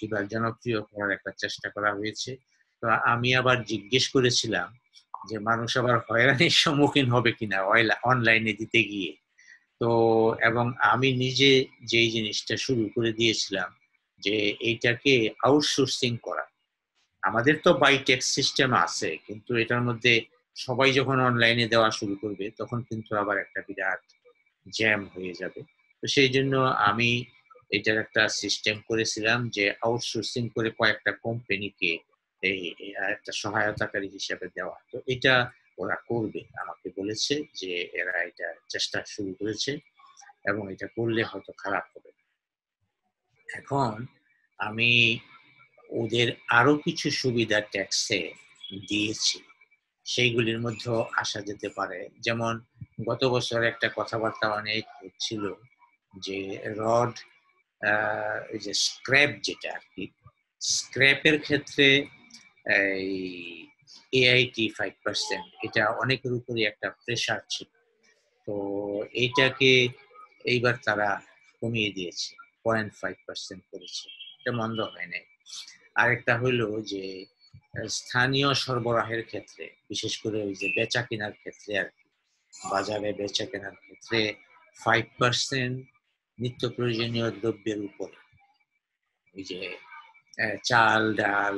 এবার জনপ্রিয় করার একটা চেষ্টা করা হয়েছে। তো আমি আবার জিজ্ঞেস করেছিলাম যে মানুষ আবার হয়রানির সম্মুখীন হবে কিনা অনলাইনে দিতে গিয়ে। তো এবং আমি নিজে যেই জিনিসটা শুরু করে দিয়েছিলাম যে এইটাকে আউটসোর্সিং করা। আমাদের তো বাই ট্যাক্স সিস্টেম আছে, কিন্তু এটার মধ্যে সবাই যখন অনলাইনে দেওয়া শুরু করবে তখন কিন্তু আবার একটা বিরাট জ্যাম হয়ে যাবে। তো সেই জন্য আমি এটার একটা সিস্টেম করেছিলাম যে আউটসোর্সিং করে কয়েকটা কোম্পানিকে এই একটা সহায়তাকারী হিসেবে দেওয়া। তো এটা ওরা করবে, আমাকে বলেছে যে এরা এটা চেষ্টা শুরু করেছে এবং এটা করলে হয়তো খারাপ হবে। এখন আমি ওদের আরো কিছু সুবিধা ট্যাক্সে দিয়েছি, সেইগুলির মধ্যেও আসা যেতে পারে। যেমন গত বছর একটা কথাবার্তা অনেক হচ্ছিল যে রড, এই যে স্ক্র্যাপ, যেটা আর কি, স্ক্র্যাপের ক্ষেত্রে এই AIT 5%, এটা অনেকের উপরই একটা প্রেশার ছিল। তো এইটাকে এইবার তারা কমিয়ে দিয়েছে, 0.5% করেছে। এটা মন্দ হয় নাই। আরেকটা হইলো যে স্থানীয় সরবরাহের ক্ষেত্রে, বিশেষ করে ওই যে বেচা কেনার ক্ষেত্রে আর কি, বাজারে বেচা কেনার ক্ষেত্রে 5% নিত্য প্রয়োজনীয় দ্রব্যের উপরে, ওই যে চাল, ডাল,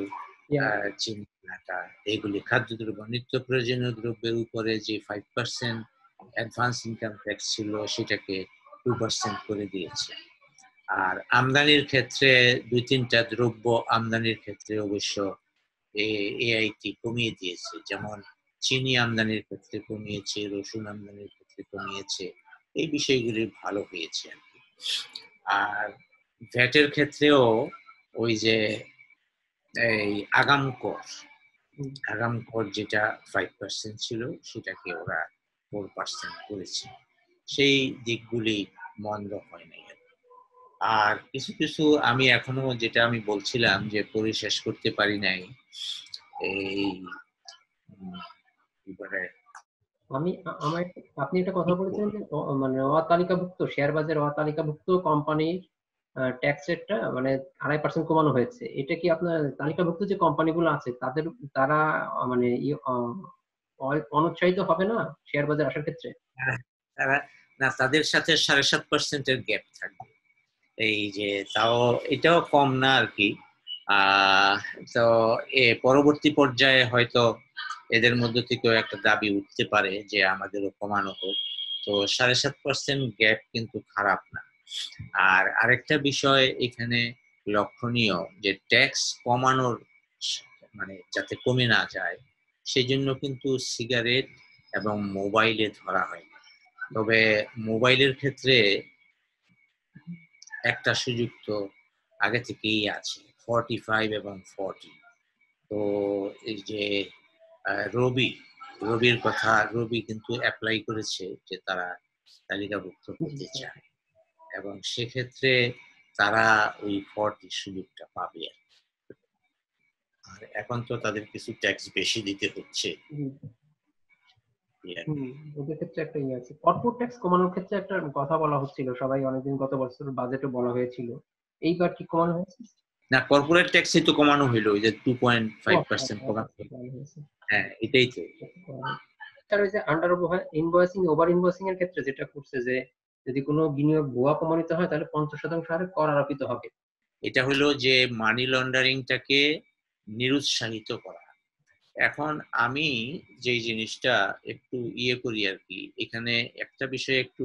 চিনি, আটা, এগুলি খাদ্যদ্রব্য, নিত্য প্রয়োজনীয় দ্রব্যের উপরে যে 5% অ্যাডভান্স ইনকাম ট্যাক্স ছিল, সেটাকে 2% করে দিয়েছে। আর আমদানির ক্ষেত্রে 2-3টা দ্রব্য আমদানির ক্ষেত্রে অবশ্য AIT কমিয়ে দিয়েছে। যেমন চিনি আমদানির ক্ষেত্রে কমিয়েছে, রসুন আমদানির ক্ষেত্রে কমিয়েছে। এই বিষয়গুলি ভালো হয়েছে আর কি। আর ভ্যাটের ক্ষেত্রেও ওই যে এই আগাম কর যেটা 5% ছিল, সেটাকে ওরা 4% করেছে। সেই দিকগুলি মন্দ হয় নাই। আর কিছু কিছু আমি এখনো, যেটা আমি বলছিলাম যে পড়ে শেষ করতে পারি নাই, এই
আপনি একটা কথা বলেছেন যে মানে অতালিকাভুক্ত শেয়ার বাজারে অতালিকাভুক্ত কোম্পানির ট্যাক্স রেটটা মানে 2.5% কমানো হয়েছে। এটা কি আপনার তালিকাভুক্ত যে কোম্পানিগুলো আছে তারা মানে অনুৎসাহিত হবে না শেয়ার বাজার আসার ক্ষেত্রে?
তারা না, তাদের সাথে 7.5%-এর গ্যাপ থাকবে। এই যে তাও এটাও কম না আর কি। তো পরবর্তী পর্যায়ে হয়তো এদের মধ্যে থেকেও একটা দাবি উঠতে পারে যে আমাদেরও কমানো হোক। তো 7.5% গ্যাপ কিন্তু খারাপ না। আর আরেকটা বিষয় এখানে লক্ষণীয়, যে ট্যাক্স কমানোর মানে যাতে কমে না যায়, সেই জন্য কিন্তু সিগারেট এবং মোবাইলে ধরা হয়। তবে মোবাইলের ক্ষেত্রে একটা সুযোগ তো আগে থেকেই আছে, 45 এবং 40। তো এই যে রবির কথা, রবি কিন্তু অ্যাপ্লাই করেছে যে তারা তালিকাভুক্ত হতে চায়, এবং সেক্ষেত্রে তারা ওই 40 সুযোগটা পাবে। আর এখন তো তাদের কিছু ট্যাক্স বেশি দিতে হচ্ছে।
ওদের ক্ষেত্রে একটা ইয়ে আছে, কর্পোরেট ট্যাক্স কমানোর ক্ষেত্রে একটা কথা বলা হচ্ছিল, সবাই অনেকদিন গত বছর বাজেটে বলা হয়েছিল, এইবার কি কমানো হয়েছে?
না, কর্পোরেট ট্যাক্সই তো কমানো হইলো, ওই যে 2.5% কমানো হলো। হ্যাঁ, এটাই তো।
আর ওই যে আন্ডার ইনভয়েসিং, ওভার ইনভয়েসিং এর ক্ষেত্রে যেটা করছে যে যদি কোনো বিনিয়োগ ভুয়া প্রমাণিত হয় তাহলে 50% হারে কর আরোপিত হবে।
এটা হলো যে মানি লন্ডারিংটাকে নিরুৎসাহিত করা। এখন আমি যে জিনিসটা একটু ইয়ে করি আর কি, এখানে একটা বিষয় একটু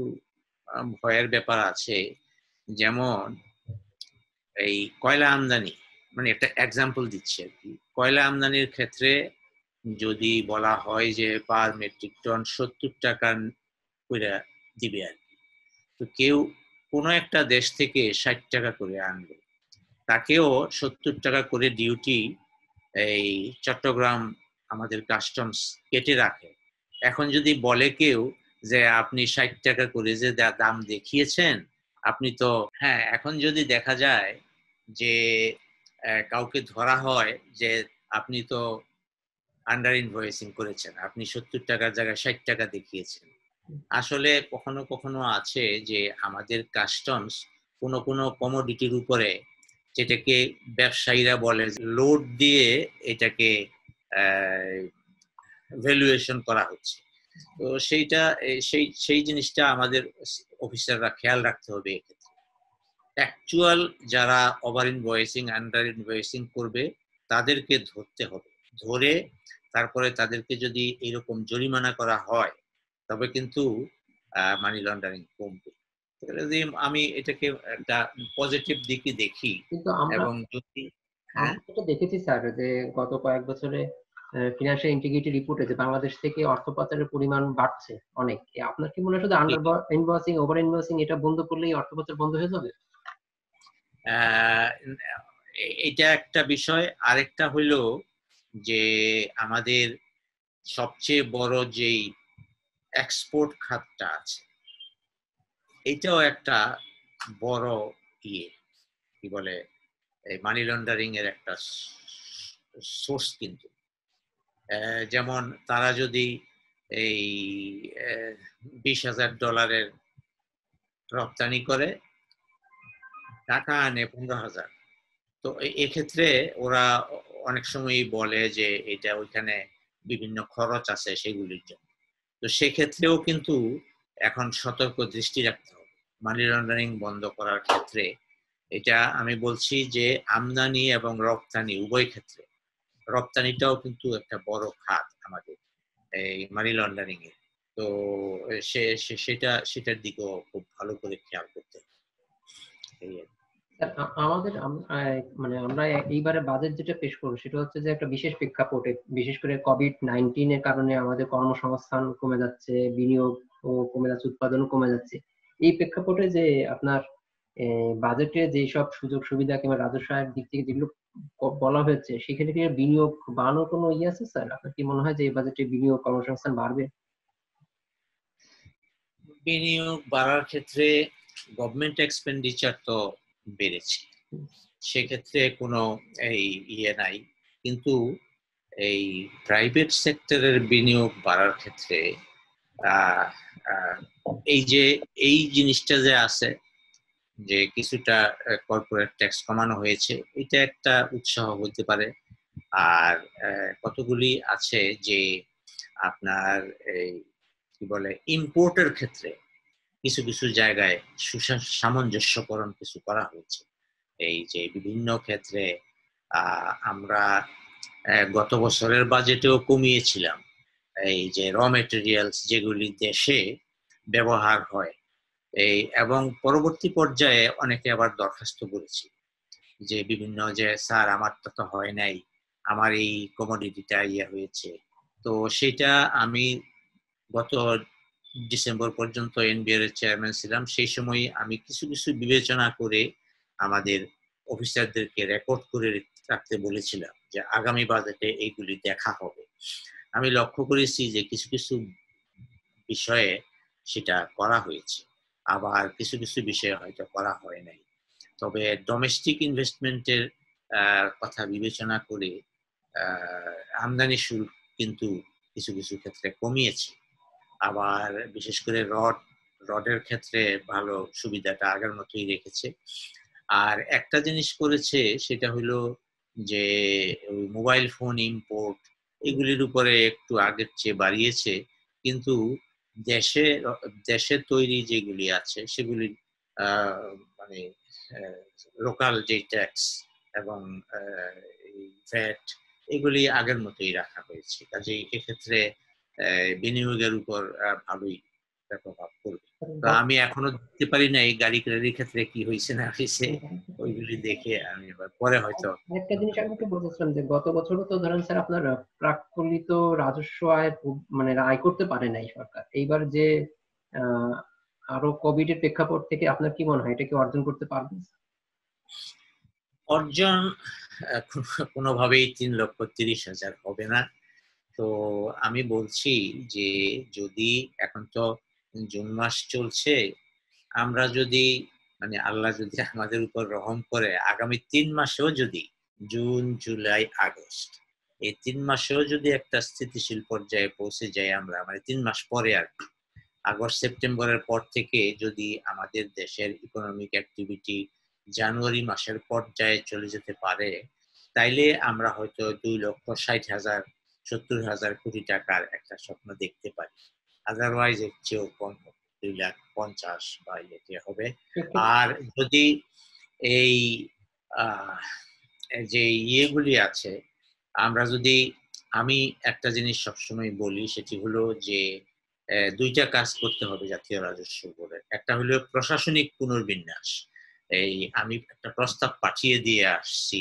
ভয়ের ব্যাপার আছে। যেমন এই কয়লা আমদানি, মানে একটা এক্সাম্পল দিচ্ছি আর কি। কয়লা আমদানির ক্ষেত্রে যদি বলা হয় যে পার মেট্রিক টন 70 টাকা করে দিবে আর কি, তো কেউ কোনো একটা দেশ থেকে 60 টাকা করে আনবে, তাকেও 70 টাকা করে ডিউটি এই চট্টগ্রাম আমাদের কাস্টমস কেটে রাখে। এখন যদি বলে কেউ যে আপনি 60 টাকা করে যে দাম দেখিয়েছেন, আপনি তো, হ্যাঁ, এখন যদি দেখা যায় যে কাউকে ধরা হয় যে আপনি তো আন্ডার ইনভয়েসিং করেছেন, আপনি 70 টাকার জায়গায় 60 টাকা দেখিয়েছেন। আসলে কখনো কখনো আছে যে আমাদের কাস্টমস কোনো কোনো কমোডিটির উপরে, যেটাকে ব্যবসায়ীরা বলে লোড দিয়ে এটাকে ভ্যালুয়েশন করা হচ্ছে। তো সেইটা সেই সেই জিনিসটা আমাদের অফিসাররা খেয়াল রাখতে হবে। এক্ষেত্রে অ্যাকচুয়াল যারা ওভার ইনভয়েসিং, আন্ডার ইনভয়েসিং করবে তাদেরকে ধরতে হবে, ধরে তারপরে তাদেরকে যদি এরকম জরিমানা করা হয় তবে কিন্তু মানি লন্ডারিং কমবে। যদি আমি এটাকে একটা পজিটিভ দিকে দেখি,
কিন্তু আমরা
এবং যদি, হ্যাঁ,
যেটা দেখেছি স্যার যে গত কয়েক বছরে ফিনান্সিয়াল ইন্টিগ্রিটি রিপোর্টে যে বাংলাদেশ থেকে অর্থ পাচারের পরিমাণ বাড়ছে অনেক। আপনার কি মনে হয় শুধু আন্ডার ইনভয়েসিং, ওভার ইনভয়েসিং এটা বন্ধ করলেই অর্থ পাচার বন্ধ হয়ে যাবে?
এটা একটা বিষয়। আরেকটা হইলো যে আমাদের সবচেয়ে বড় যেই এক্সপোর্ট খাতটা আছে, এটাও একটা বড় ইয়ে, কি বলে, মানি লন্ডারিং এর একটা সোর্স। কিন্তু যেমন তারা যদি এই $20,000 রপ্তানি করে, টাকা আনে 15,000, তো এক্ষেত্রে ওরা অনেক সময় বলে যে এটা ওইখানে বিভিন্ন খরচ আছে সেগুলির জন্য। তো সেক্ষেত্রেও কিন্তু এখন সতর্ক দৃষ্টি রাখতে হবে মানি লন্ডারিং বন্ধ করার ক্ষেত্রে। এটা আমি বলছি যে আমদানি এবং রপ্তানি উভয় ক্ষেত্রে, রপ্তানিটাও কিন্তু একটা বড় খাত আমাদের এই মানি লন্ডারিং এ। তো সেটার দিকেও খুব ভালো করে খেয়াল করতে হবে।
আমাদের মানে আমরা এইবারে বাজেট যেটা পেশ করবো সেটা হচ্ছে যে একটা বিশেষ প্রেক্ষাপটে, বিশেষ করে কোভিড-19 এর কারণে আমাদের কর্মসংস্থান কমে যাচ্ছে, বিনিয়োগ ও কমে যাচ্ছে, উৎপাদন কমে যাচ্ছে। এই প্রেক্ষাপটে যে আপনার বাজেটে যেসব সুযোগ সুবিধা কিংবা রাজস্ব আয়ের দিক থেকে যেগুলো বলা হয়েছে সেখানে কি বিনিয়োগ বাড়ানোর কোনো ইয়ে আছে স্যার? আপনার কি মনে হয় যে এই বাজেটে বিনিয়োগ, কর্মসংস্থান বাড়বে?
বিনিয়োগ বাড়ার ক্ষেত্রে গভর্নমেন্ট এক্সপেন্ডিচার তো বেড়েছে, সেক্ষেত্রে কোনো এই ইয়ে নাই। কিন্তু এই প্রাইভেট সেক্টরের বিনিয়োগ বাড়ার ক্ষেত্রে এই যে এই জিনিসটা যে আছে যে কিছুটা কর্পোরেট ট্যাক্স কমানো হয়েছে, এটা একটা উৎসাহ হতে পারে। আর কতগুলি আছে যে আপনার এই কি বলে ইম্পোর্টের ক্ষেত্রে কিছু কিছু জায়গায় সামঞ্জস্যকরণ কিছু করা হয়েছে। এই যে বিভিন্ন ক্ষেত্রে আমরা গত বছরের বাজেটেও কমিয়েছিলাম এই যে র মেটেরিয়ালস যেগুলি দেশে ব্যবহার হয়, এই এবং পরবর্তী পর্যায়ে অনেকে আবার দরখাস্ত করেছি যে বিভিন্ন যে স্যার আমারটা তো হয় নাই, আমার এই কমোডিটিটা ইয়ে হয়েছে। তো সেটা আমি গত ডিসেম্বর পর্যন্ত এনবিআর এর চেয়ারম্যান ছিলাম, সেই সময় আমি কিছু কিছু বিবেচনা করে আমাদের অফিসারদেরকে রেকর্ড করে রাখতে বলেছিলাম যে আগামী বাজেটে এইগুলি দেখা হবে। আমি লক্ষ্য করেছি যে কিছু কিছু বিষয়ে সেটা করা হয়েছে, আবার কিছু কিছু বিষয়ে হয়তো করা হয় নাই। তবে ডোমেস্টিক ইনভেস্টমেন্টের কথা বিবেচনা করে আমদানি শুল্ক কিন্তু কিছু কিছু ক্ষেত্রে কমিয়েছে। আবার বিশেষ করে রডের ক্ষেত্রে ভালো সুবিধাটা আগের মতোই রেখেছে। আর একটা জিনিস করেছে, সেটা হলো যে মোবাইল ফোন ইম্পোর্ট এগুলির উপরে একটু আগের চেয়ে বাড়িয়েছে, কিন্তু দেশে দেশে তৈরি যেগুলি আছে সেগুলি মানে লোকাল যে ট্যাক্স এবং ভ্যাট এগুলি আগের মতোই রাখা হয়েছে। কাজেই এক্ষেত্রে বিনিয়োগের উপর ভালোই প্রভাব পড়বে। তো আমি এখনো দেখতে পারি না এই গাড়ি টাড়ির ক্ষেত্রে কি হয়েছে না হয়েছে, ওইগুলি দেখে আমি এবার পরে হয়তো
একটা জিনিস আমি একটু বলতেছিলাম যে গত বছরও তো ধরেন স্যার আপনার প্রাক্কলিত রাজস্ব আয় মানে আয় করতে পারে নাই সরকার। এইবার যে আহ, আরো কোভিড এর প্রেক্ষাপট থেকে আপনার কি মনে হয় এটা কি অর্জন করতে পারবে?
অর্জন কোনোভাবেই 3,30,000 হবে না। তো আমি বলছি যে যদি এখন তো জুন মাস চলছে, আমরা যদি মানে আল্লাহ যদি আমাদের উপর রহম করে আগামী 3 মাসেও যদি জুন জুলাই আগস্ট এই 3 মাসেও যদি একটা স্থিতিশীল পর্যায়ে পৌঁছে যাই আমরা, মানে 3 মাস পরে আর কি, আগস্ট সেপ্টেম্বরের পর থেকে যদি আমাদের দেশের ইকোনমিক অ্যাক্টিভিটি জানুয়ারি মাসের পর্যায়ে চলে যেতে পারে, তাইলে আমরা হয়তো 2,60,000 70,000 কোটি টাকার একটা স্বপ্ন দেখতে পারি। আদারওয়াইজ এর চেয়েও কম হবে, 2,50,000 বা ইয়েতে হবে। আর যদি এই যে ইয়েগুলি আছে, আমরা যদি, আমি একটা জিনিস সবসময় বলি, সেটি হলো যে দুইটা কাজ করতে হবে জাতীয় রাজস্ব বোর্ডের। একটা হলো প্রশাসনিক পুনর্বিন্যাস। এই আমি একটা প্রস্তাব পাঠিয়ে দিয়ে আসছি,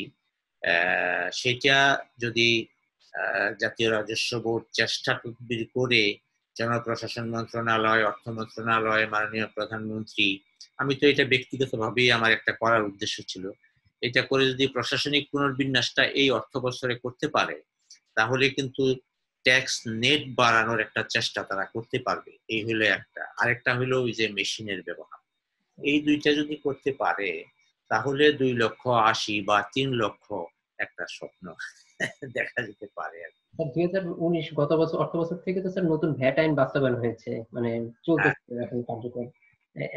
সেটা যদি জাতীয় রাজস্ব বোর্ড চেষ্টা তদবির করে জনপ্রশাসন মন্ত্রণালয়, অর্থ মন্ত্রণালয়, মাননীয় প্রধানমন্ত্রী, আমি তো এটা ব্যক্তিগতভাবেই আমার একটা করার উদ্দেশ্য ছিল, এটা করে যদি প্রশাসনিক পুনর্বিন্যাসটা এই অর্থ বছরে করতে পারে, তাহলে কিন্তু ট্যাক্স নেট বাড়ানোর একটা চেষ্টা তারা করতে পারবে। এই হলো একটা। আরেকটা হলো ওই যে মেশিনের ব্যবহার। এই দুইটা যদি করতে পারে, তাহলে 2,80,000 বা 3 লক্ষ একটা স্বপ্ন দেখা যেতে পারে।
2019 গত বছর অর্থ বছর থেকে তো স্যার নতুন ভ্যাট আইন বাস্তবায়ন হয়েছে, মানে চলতেছে এখন কার্যকর।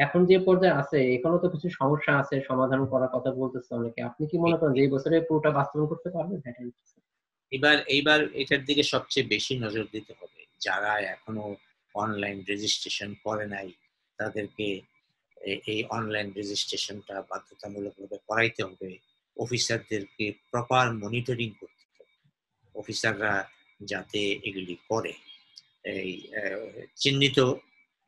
এখন যে পর্যায়ে আছে এখনো তো কিছু সমস্যা আছে, সমাধান করার কথা বলতেছে অনেকে। আপনি কি মনে করেন যে এই বছরে পুরোটা বাস্তবায়ন করতে পারবে ভ্যাট আইন?
এইবার এটার দিকে সবচেয়ে বেশি নজর দিতে হবে। যারা এখনো অনলাইন রেজিস্ট্রেশন করে নাই, তাদেরকে এই অনলাইন রেজিস্ট্রেশনটা বাধ্যতামূলকভাবে করাইতে হবে। অফিসারদেরকে প্রপার মনিটরিং করতে হবে, অফিসাররা যাতে এগুলি করে। এই চিহ্নিত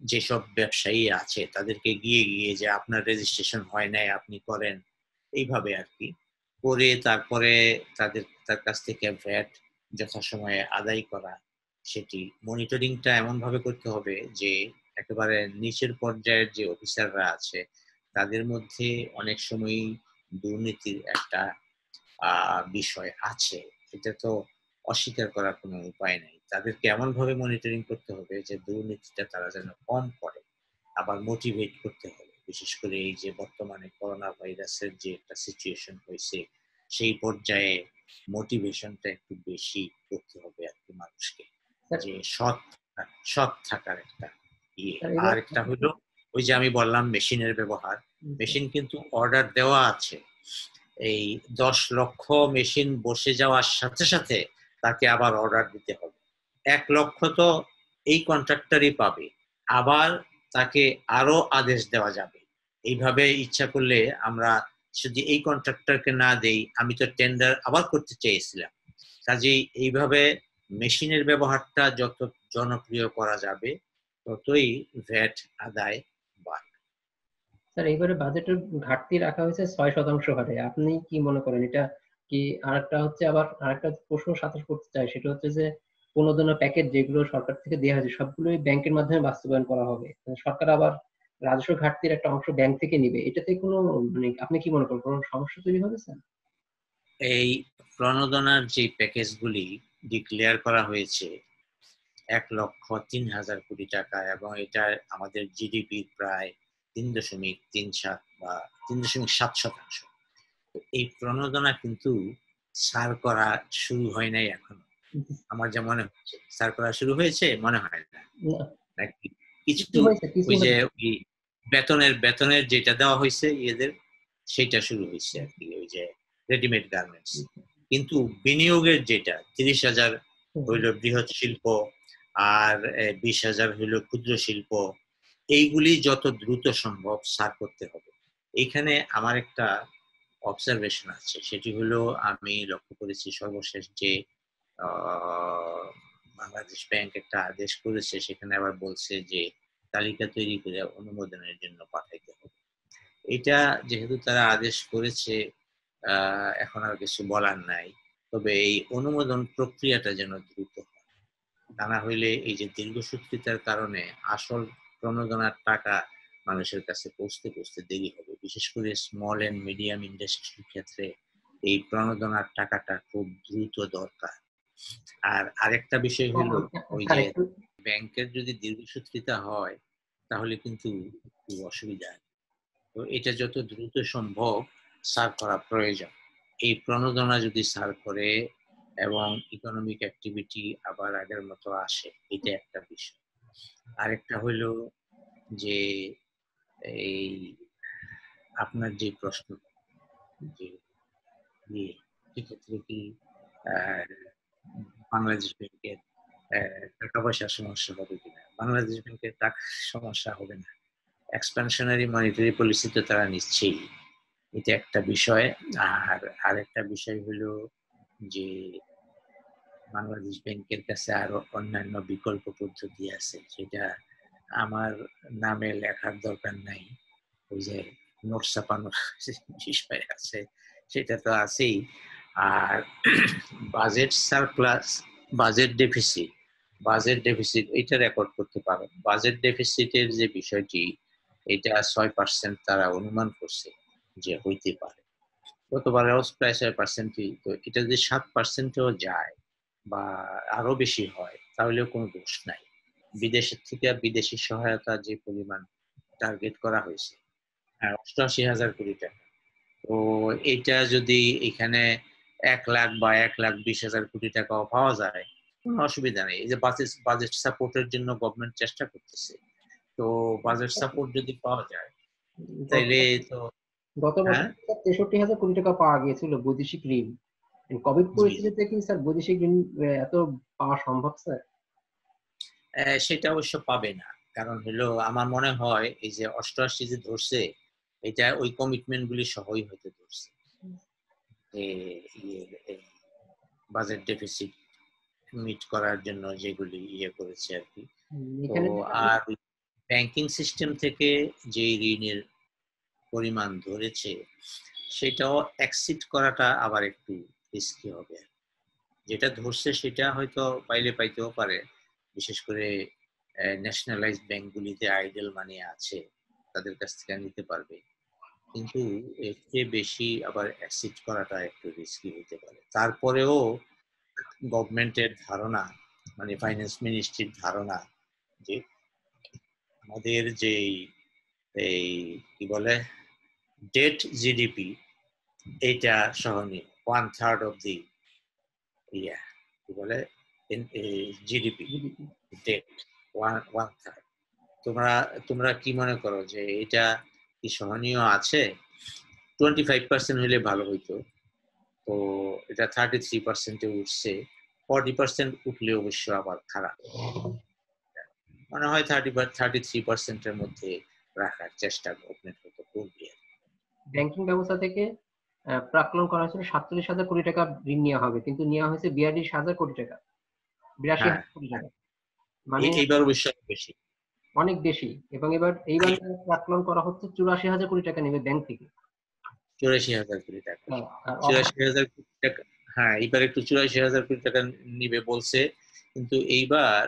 যেসব ব্যবসায়ী আছে তাদেরকে গিয়ে গিয়ে যে আপনার রেজিস্ট্রেশন হয় নাই, আপনি করেন, এইভাবে আর কি করে তারপরে তার কাছ থেকে ভ্যাট যথাসময়ে আদায় করা। সেটি মনিটরিংটা এমন ভাবে করতে হবে যে একেবারে নিচের পর্যায়ের যে অফিসাররা আছে তাদের মধ্যে অনেক সময় দুর্নীতির একটা বিষয় আছে, এটা তো অস্বীকার করার কোনো উপায় নেই। তাদেরকে এমন ভাবে মনিটরিং করতে হবে যে দুর্নীতিটা তারা যেন কম করে। আবার মোটিভেট করতে হবে, বিশেষ করে এই যে বর্তমানে করোনা ভাইরাসের যে একটা সিচুয়েশন হয়েছে, সেই পর্যায়ে মোটিভেশনটা একটু বেশি করতে হবে আর কি মানুষকে, যে সৎ থাকার একটা ইয়ে। আর একটা হলো ওই যে আমি বললাম মেশিনের ব্যবহার। মেশিন কিন্তু অর্ডার দেওয়া আছে, এই 10 লক্ষ মেশিন বসে যাওয়ার সাথে সাথে তাকে আবার অর্ডার দিতে হবে। 1 লক্ষ তো এই কন্ট্রাক্টরই পাবে, আবার তাকে আরো আদেশ দেওয়া যাবে। এইভাবে ইচ্ছা করলে আমরা যদি এই কন্ট্রাক্টরকে না দেই, আমি তো টেন্ডার আবার করতে চেয়েছিলাম। কাজেই এইভাবে মেশিনের ব্যবহারটা যত জনপ্রিয় করা যাবে, ততই ভ্যাট আদায় বাড়বে।
স্যার এইবারে বাজেটের ঘাটতি রাখা হয়েছে 6% হারে। আপনি কি মনে করেন এটা কি? আরেকটা হচ্ছে, আবার আরেকটা প্রশ্ন সাথে করতে চাই, সেটা হচ্ছে যে প্রণোদনা প্যাকেজ যেগুলো সরকার থেকে দেওয়া হয়েছে সবগুলোই ব্যাংকের মাধ্যমে বাস্তবায়ন করা হবে। সরকার আবার রাজস্ব ঘাটতির একটা অংশ ব্যাংক থেকে নিবে, এটাতে কোনো মানে আপনি কি মনে করেন কোনো সমস্যা তৈরি হবে স্যার?
এই প্রণোদনার যে প্যাকেজগুলি ডিক্লেয়ার করা হয়েছে 1,03,000 কোটি টাকা, এবং এটা আমাদের জিডিপি প্রায় 3.37 বা 3.7%। এই প্রণোদনা কিন্তু সার করা শুরু হয় নাই এখনো, আমার যা মনে হচ্ছে। সার করা শুরু হয়েছে মনে হয় না, নাকি কিছু ওই যে ওই বেতনের যেটা দেওয়া হয়েছে এদের, সেটা শুরু হয়েছে আর কি, ওই যে রেডিমেড গার্মেন্টস। কিন্তু বিনিয়োগের যেটা 30,000 হইল বৃহৎ শিল্প আর 20,000 হইল ক্ষুদ্র শিল্প, এইগুলি যত দ্রুত সম্ভব সার করতে হবে। এইখানে আমার একটা অবজারভেশন আছে, সেটি হলো আমি লক্ষ্য করেছি সর্বশেষ যে বাংলাদেশ ব্যাংক একটা আদেশ করেছে, সেখানে আবার বলছে যে তালিকা তৈরি করে অনুমোদনের জন্য পাঠাইতে হবে। এটা যেহেতু তারা আদেশ করেছে, এখন আর কিছু বলার নাই, তবে এই অনুমোদন প্রক্রিয়াটা যেন দ্রুত হয়, তা না হইলে এই যে দীর্ঘসূত্রিতার কারণে আসল প্রণোদনার টাকা মানুষের কাছে পৌঁছতে পৌঁছতে দেরি হবে। বিশেষ করে স্মল এন্ড মিডিয়াম ইন্ডাস্ট্রির ক্ষেত্রে এই প্রণোদনার টাকাটা খুব দ্রুত দরকার। আর আরেকটা বিষয় হলো ওই যে ব্যাংকের যদি দীর্ঘসূত্রিতা হয় তাহলে কিন্তু খুব অসুবিধা। তো এটা যত দ্রুত সম্ভব সার করা প্রয়োজন। এই প্রণোদনা যদি সার করে এবং ইকোনমিক অ্যাক্টিভিটি আবার আগের মতো আসে, এটা একটা বিষয়। আরেকটা হইলো যে এই আপনার যে প্রশ্ন, যে সেক্ষেত্রে কি বাংলাদেশ ব্যাংকের টাকা পয়সার সমস্যা হবে কিনা? বাংলাদেশ ব্যাংকের টাকা সমস্যা হবে না, এক্সপ্যানশনারি মনিটারি পলিসি তো তারা নিচ্ছেই, এটা একটা বিষয়। আর আরেকটা বিষয় হলো যে বাংলাদেশ ব্যাংকের কাছে আরো অন্যান্য বিকল্প পদ্ধতি আছে, সেটা আমার নামে লেখার দরকার নাই। ওই যে নোট ছাপানোর বিষয় আছে, সেটা তো আছেই। আর বাজেট সারপ্লাস, বাজেট ডেফিসিট এটা রেকর্ড করতে পারো। বাজেট ডেফিসিটের যে বিষয়টি, এটা 6% তারা অনুমান করছে যে হইতে পারে, গতবারেও প্রায় 6%। তো এটা যদি 7%ও যায় বা আরো বেশি হয় তাহলেও কোনো দোষ নাই। বিদেশের থেকে বিদেশি সহায়তা যে পরিমাণ টার্গেট করা হয়েছে, 88,000 কোটি টাকা, তো এটা যদি এখানে 1 লাখ বা 1,20,000 কোটি টাকাও পাওয়া যায়, কোনো অসুবিধা নেই। এই যে বাজেট সাপোর্টের জন্য গভর্নমেন্ট চেষ্টা করতেছে, তো বাজেট সাপোর্ট যদি পাওয়া যায় তাইলে তো
গত বছর 63,000 কোটি টাকা পাওয়া গিয়েছিল বৈদেশিক ঋণ। কোভিড পরিস্থিতিতে কি স্যার বৈদেশিক ঋণ এত পাওয়া সম্ভব স্যার?
সেটা অবশ্য পাবে না, কারণ হলো আমার মনে হয় এই যে 88 যে ধরছে, এটা ওই কমিটমেন্ট গুলি সহই হতে ধরছে, বাজেট ডেফিসিট মিট করার জন্য যেগুলি করেছে আর কি। তো আর ব্যাংকিং সিস্টেম থেকে যে ঋণের পরিমাণ ধরেছে সেটাও এক্সিড করাটা আবার একটু রিস্কি হবে। যেটা ধরছে সেটা হয়তো পাইলে পাইতেও পারে, বিশেষ করে ন্যাশনালাইজ ব্যাংকগুলিতে আইডল মানি আছে, তাদের কাছ থেকে নিতে পারবে, কিন্তু এর চেয়ে বেশি আবার অ্যাসিড করাটা একটু রিস্কি হতে পারে। তারপরেও গভর্নমেন্টের ধারণা, মানে ফাইন্যান্স মিনিস্ট্রির ধারণা, যে আমাদের যে এই কি বলে ডেট জিডিপি, এটা সহনীয় 1/3 অফ দি কি বলে জিডিপি ডেট 1/3। তোমরা কি মনে করো যে এটা কি সহনীয় আছে? 25% হলে ভালো হইতো, তো এটা 33%-এ উঠছে। 40% উঠলে অবশ্য আবার খারাপ, মনে হয় 33%-এর মধ্যে রাখার চেষ্টা গভর্নমেন্ট হয়তো করবে।
ব্যাংকিং ব্যবস্থা থেকে প্রাক্কলন করা হয়েছিল 47,000 কোটি টাকা ঋণ নেওয়া হবে, কিন্তু নেওয়া হয়েছে 42,000 কোটি টাকা, 82,000 কোটি টাকা, মানে
এইবার অবশ্য বেশি,
অনেক বেশি। এবং এইবার প্রাক্কলন করা হচ্ছে 84,000 কোটি টাকা নেবে ব্যাংক থেকে।
84,000 কোটি টাকা, 84,000 কোটি টাকা। হ্যাঁ, এইবার একটু 84,000 কোটি টাকা নিবে বলছে, কিন্তু এইবার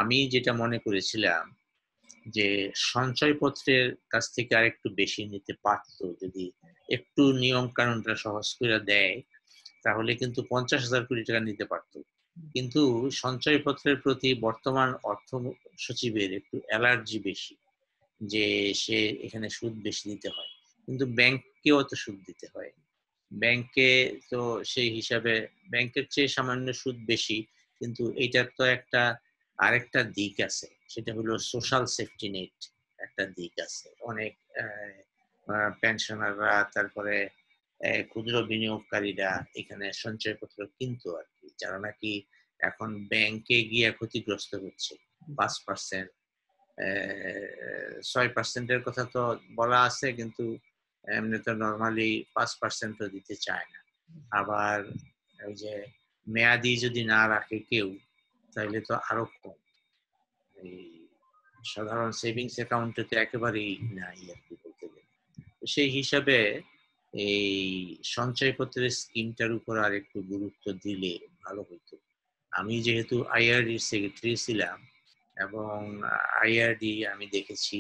আমি যেটা মনে করেছিলাম যে সঞ্চয়পত্রের কাছ থেকে আর একটু বেশি নিতে পারতো, যদি একটু নিয়ম কানুনটা সহজ করে দেয় তাহলে কিন্তু 50,000 কোটি টাকা নিতে পারতো। কিন্তু সঞ্চয়পত্রের প্রতি বর্তমান অর্থ সচিবের একটু অ্যালার্জি বেশি, যে সে এখানে সুদ বেশি দিতে হয়, কিন্তু ব্যাংককেও তো সুদ দিতে হয়। ব্যাংকে তো সেই হিসাবে ব্যাংকের চেয়ে সামান্য সুদ বেশি, কিন্তু এইটার তো একটা আরেকটা দিক আছে, সেটা হলো সোশ্যাল সেফটি নেট একটা দিক আছে। অনেক পেনশনাররা, তারপরে ক্ষুদ্র বিনিয়োগকারীরা এখানে সঞ্চয়পত্র কিনতো আর কি, যারা নাকি এখন ব্যাংকে গিয়ে ক্ষতিগ্রস্ত হচ্ছে। 5%, 6%-এর কথা তো বলা আছে, কিন্তু এমনি তো নর্মালি 5%ও দিতে চায় না। আবার ওই যে মেয়াদি যদি না রাখে কেউ, তাহলে তো আরো কম। এই সাধারণ সেভিংস অ্যাকাউন্টে তো একেবারেই নাই আর কি বলতে গেলে। সেই হিসাবে এই সঞ্চয়পত্রের স্কিমটার উপর আর একটু গুরুত্ব দিলে ভালো হতো। আমি যেহেতু আইআরডি সেক্রেটারি ছিলাম, এবং আইআরডি আমি দেখেছি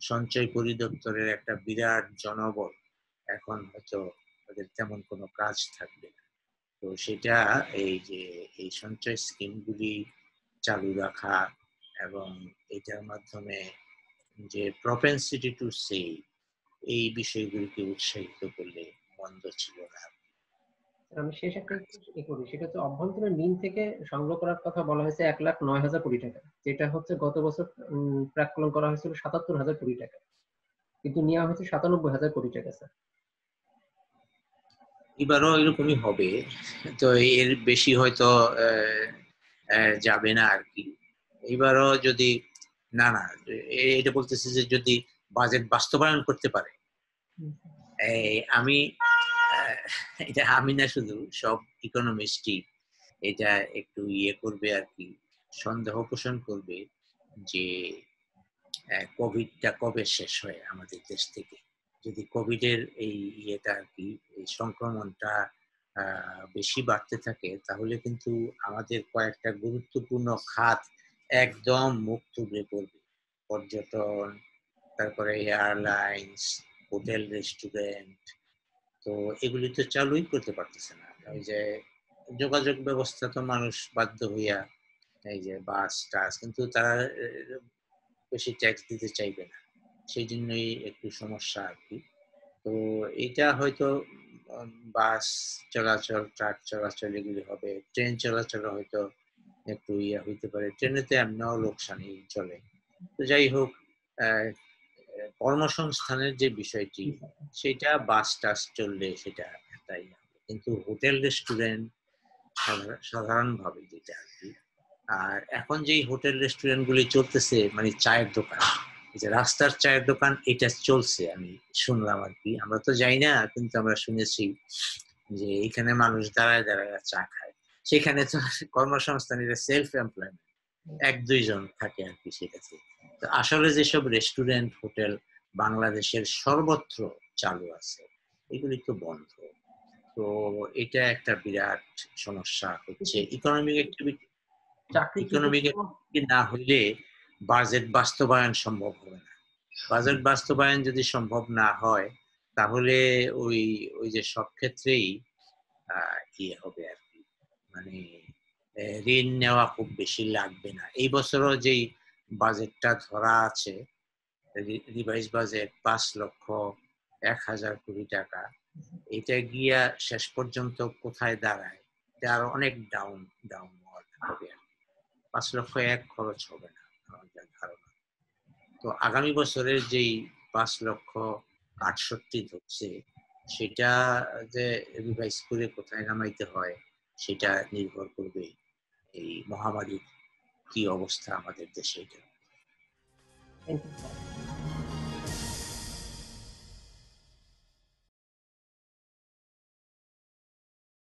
সঞ্চয় পরিদপ্তরের একটা বিরাট জনবল। এখন হয়তো তাদের তেমন কোনো কাজ থাকবে না। তো সেটা এই যে এই সঞ্চয় স্কিমগুলি চালু রাখা এবং এটার মাধ্যমে যে প্রপেনসিটি টু সেভ, এই বিষয়গুলিকে উৎসাহিত করলে মন্দ ছিল না।
আমি শেষ একটা করি, সেটা হচ্ছে অভ্যন্তরীণ ঋণ থেকে সংগ্রহ করার কথা বলা হয়েছে 1,09,000 কোটি টাকা, যেটা হচ্ছে গত বছর প্রাক্কলন করা হয়েছিল 77,000 কোটি টাকা, কিন্তু নেওয়া হয়েছে 97,000 কোটি টাকা স্যার।
এবারও এরকমই হবে, তো এর বেশি হয়তো যাবে না আর কি। এবারও যদি না না এটা বলতেছি যে যদি বাজেট বাস্তবায়ন করতে পারে, আমি এটা আমি না, শুধু সব ইকোনমিস্টই এটা একটু করবে আর কি, সন্দেহ পোষণ করবে যে কোভিডটা কবে শেষ হয় আমাদের দেশ থেকে। যদি কোভিডের এই ইয়েটা আর কি, এই সংক্রমণটা বেশি বাড়তে থাকে, তাহলে কিন্তু আমাদের কয়েকটা গুরুত্বপূর্ণ খাত একদম মুখ থুবড়ে পড়বে। পর্যটন, তারপরে এয়ারলাইন্স, হোটেল, রেস্টুরেন্ট, তো এগুলি তো চালুই করতে পারতেছে না। ওই যে যোগাযোগ ব্যবস্থা তো মানুষ বাধ্য হইয়া, এই যে বাস টাস, কিন্তু তারা বেশি ট্যাক্স দিতে চাইবে না, সেই জন্যই একটু সমস্যা আর কি। তো এটা হয়তো বাস চলাচল, ট্রাক চলাচল এগুলি হবে, ট্রেন চলাচল হয়তো একটু হইতে পারে, ট্রেনেতে এমনিও লোকসানি চলে। তো যাই হোক, কর্মসংস্থানের যে বিষয়টি, সেটা বাস টাস চললে সেটা তাই হবে, কিন্তু হোটেল রেস্টুরেন্ট সাধারণভাবে যেটা আর কি। আর এখন যেই হোটেল রেস্টুরেন্ট গুলি চলতেছে, মানে চায়ের দোকান, যে রাস্তার চায়ের দোকান, এটা চলছে আমি শুনলাম আর কি। আমরা তো যাই না, কিন্তু আমরা শুনেছি যে এখানে মানুষ দাঁড়ায় দাঁড়ায় চা খায়। সেখানে তো কর্মসংস্থান, এটা সেলফ এমপ্লয়মেন্ট, 1-2 জন থাকে আর কি সেটাতে। তো আসলে যেসব রেস্টুরেন্ট, হোটেল বাংলাদেশের সর্বত্র চালু আছে, এগুলি তো বন্ধ। তো এটা একটা বিরাট সমস্যা হচ্ছে। ইকোনমিক অ্যাক্টিভিটি না হইলে বাজেট বাস্তবায়ন সম্ভব হবে না। বাজেট বাস্তবায়ন যদি সম্ভব না হয়, তাহলে ওই ওই যে সব ক্ষেত্রেই হবে আর কি, মানে ঋণ নেওয়া খুব বেশি লাগবে না। এই বছরও যেই বাজেটটা ধরা আছে, রিভাইজ বাজেট 5,01,000 কোটি টাকা, এটা গিয়া শেষ পর্যন্ত কোথায় দাঁড়ায়, এটা আরো অনেক ডাউন হবে। 5,01,000 খরচ হবে না আমার যা ধারণা। তো আগামী বছরের যেই 5,68,000 ধরছে, সেটা যে রিভাইজ করে কোথায় নামাইতে হয়, সেটা নির্ভর করবে এই মহামারীর কি অবস্থা আমাদের দেশে।
Thank you.